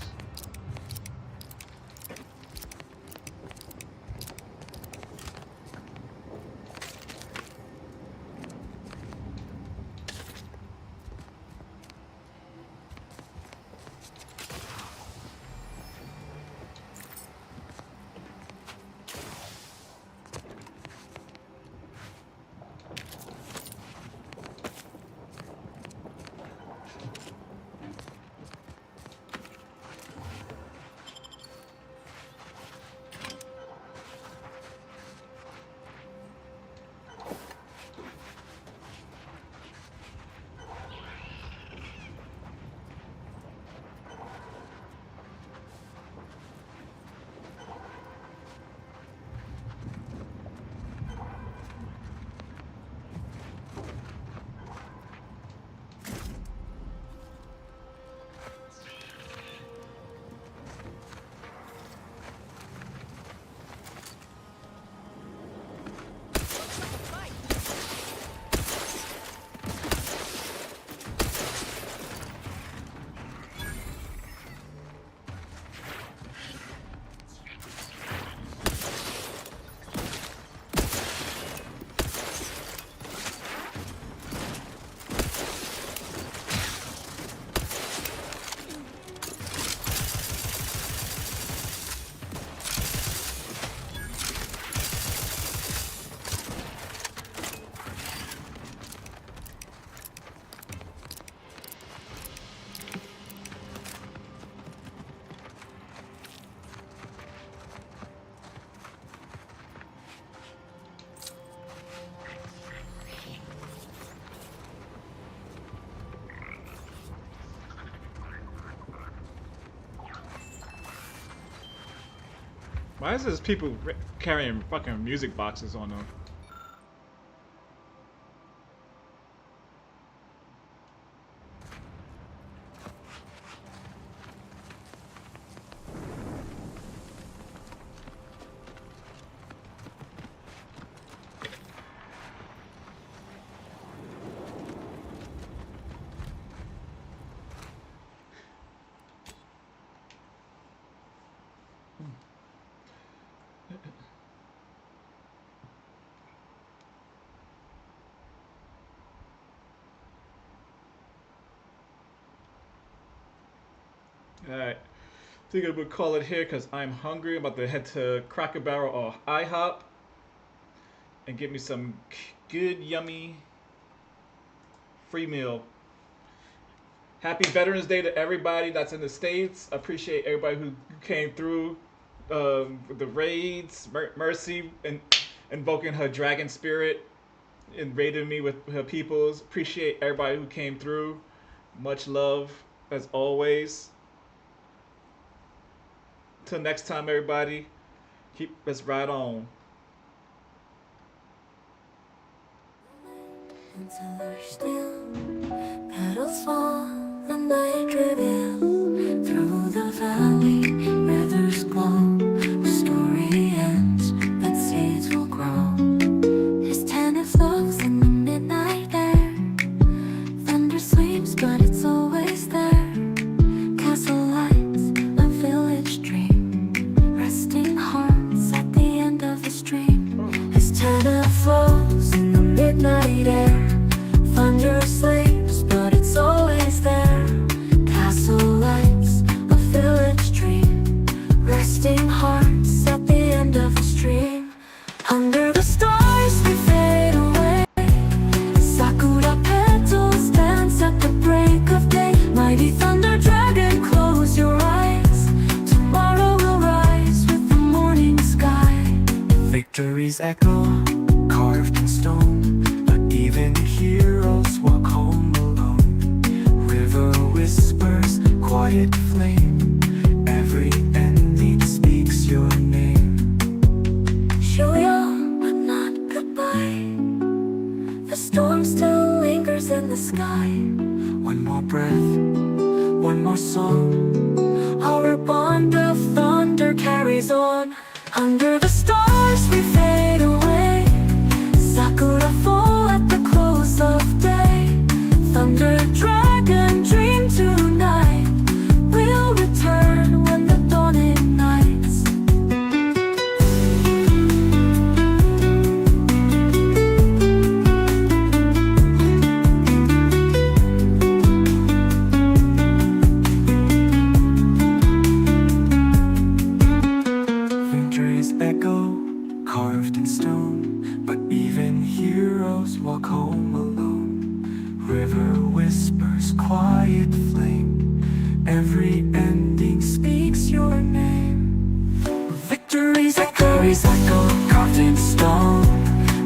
Why is this people carrying fucking music boxes on them? Alright, I think I would call it here because I'm hungry. I'm about to head to Cracker Barrel or IHOP and get me some good, yummy free meal. Happy Veterans Day to everybody that's in the States. I appreciate everybody who came through with the raids. Mercy and invoking her dragon spirit and raiding me with her peoples. Appreciate everybody who came through. Much love as always. Till next time, everybody, let's ride on. Until there's still petals fall, the night reveals through the valley where there's glow. The story ends, but seeds will grow. His tenant flows in the midnight air. Thunder sleeps, but it's always there. Castle lights, a village dream. Resting hearts at the end of the stream. His tenant flows in the midnight air. Thunder sleeps, but it's always there. Castle lights, a village dream. Resting hearts at the end of the stream. Under the stars we fade away. Sakura petals dance at the break of day. Mighty thunder dragon, close your eyes. Tomorrow will rise with the morning sky. Victory's echo, carved in stone. But even heroes walk home alone. River whispers, quiet flame. Every ending speaks your name. Shuyo, but not goodbye. The storm still lingers in the sky. One more breath, one more song. Our bond of thunder carries on. Under the stars we fade away. Sakura fall at the close of day. Thunder dragon dream tonight. We'll return when the dawn ignites. Victory's echo, carved in stone. But even heroes walk home alone. River whispers, quiet flame. Every ending speaks your name. Victory's echo, carved in stone.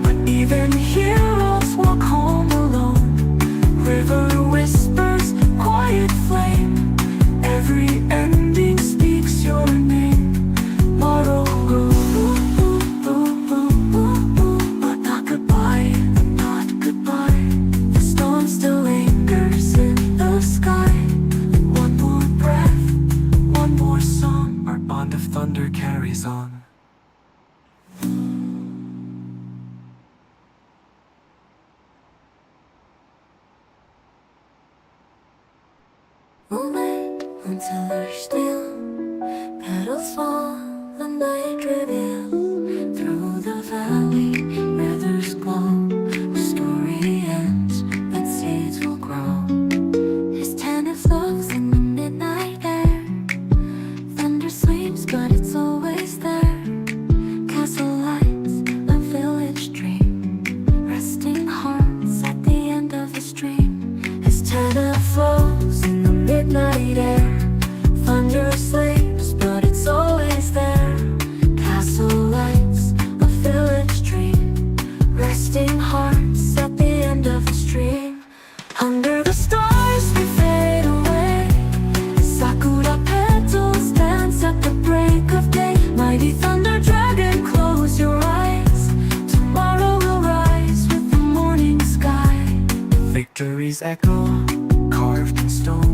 But even heroes walk home alone. River whispers, quiet flame. Every ending speaks your name. Tomorrow but not goodbye, not goodbye. The storm still lingers in the sky. One more breath, one more song. Our bond of thunder carries on. Moment until there's still petals fall, the night reveals through the valley where there's glow. The story ends, but seeds will grow. His tenant flows in the midnight air. Thunder sleeps, but it's always there. Castle lights, a village dream. Resting hearts at the end of the stream. His tenant flows in the midnight air. Thunder sleeps, but it's always victory's echo, carved in stone.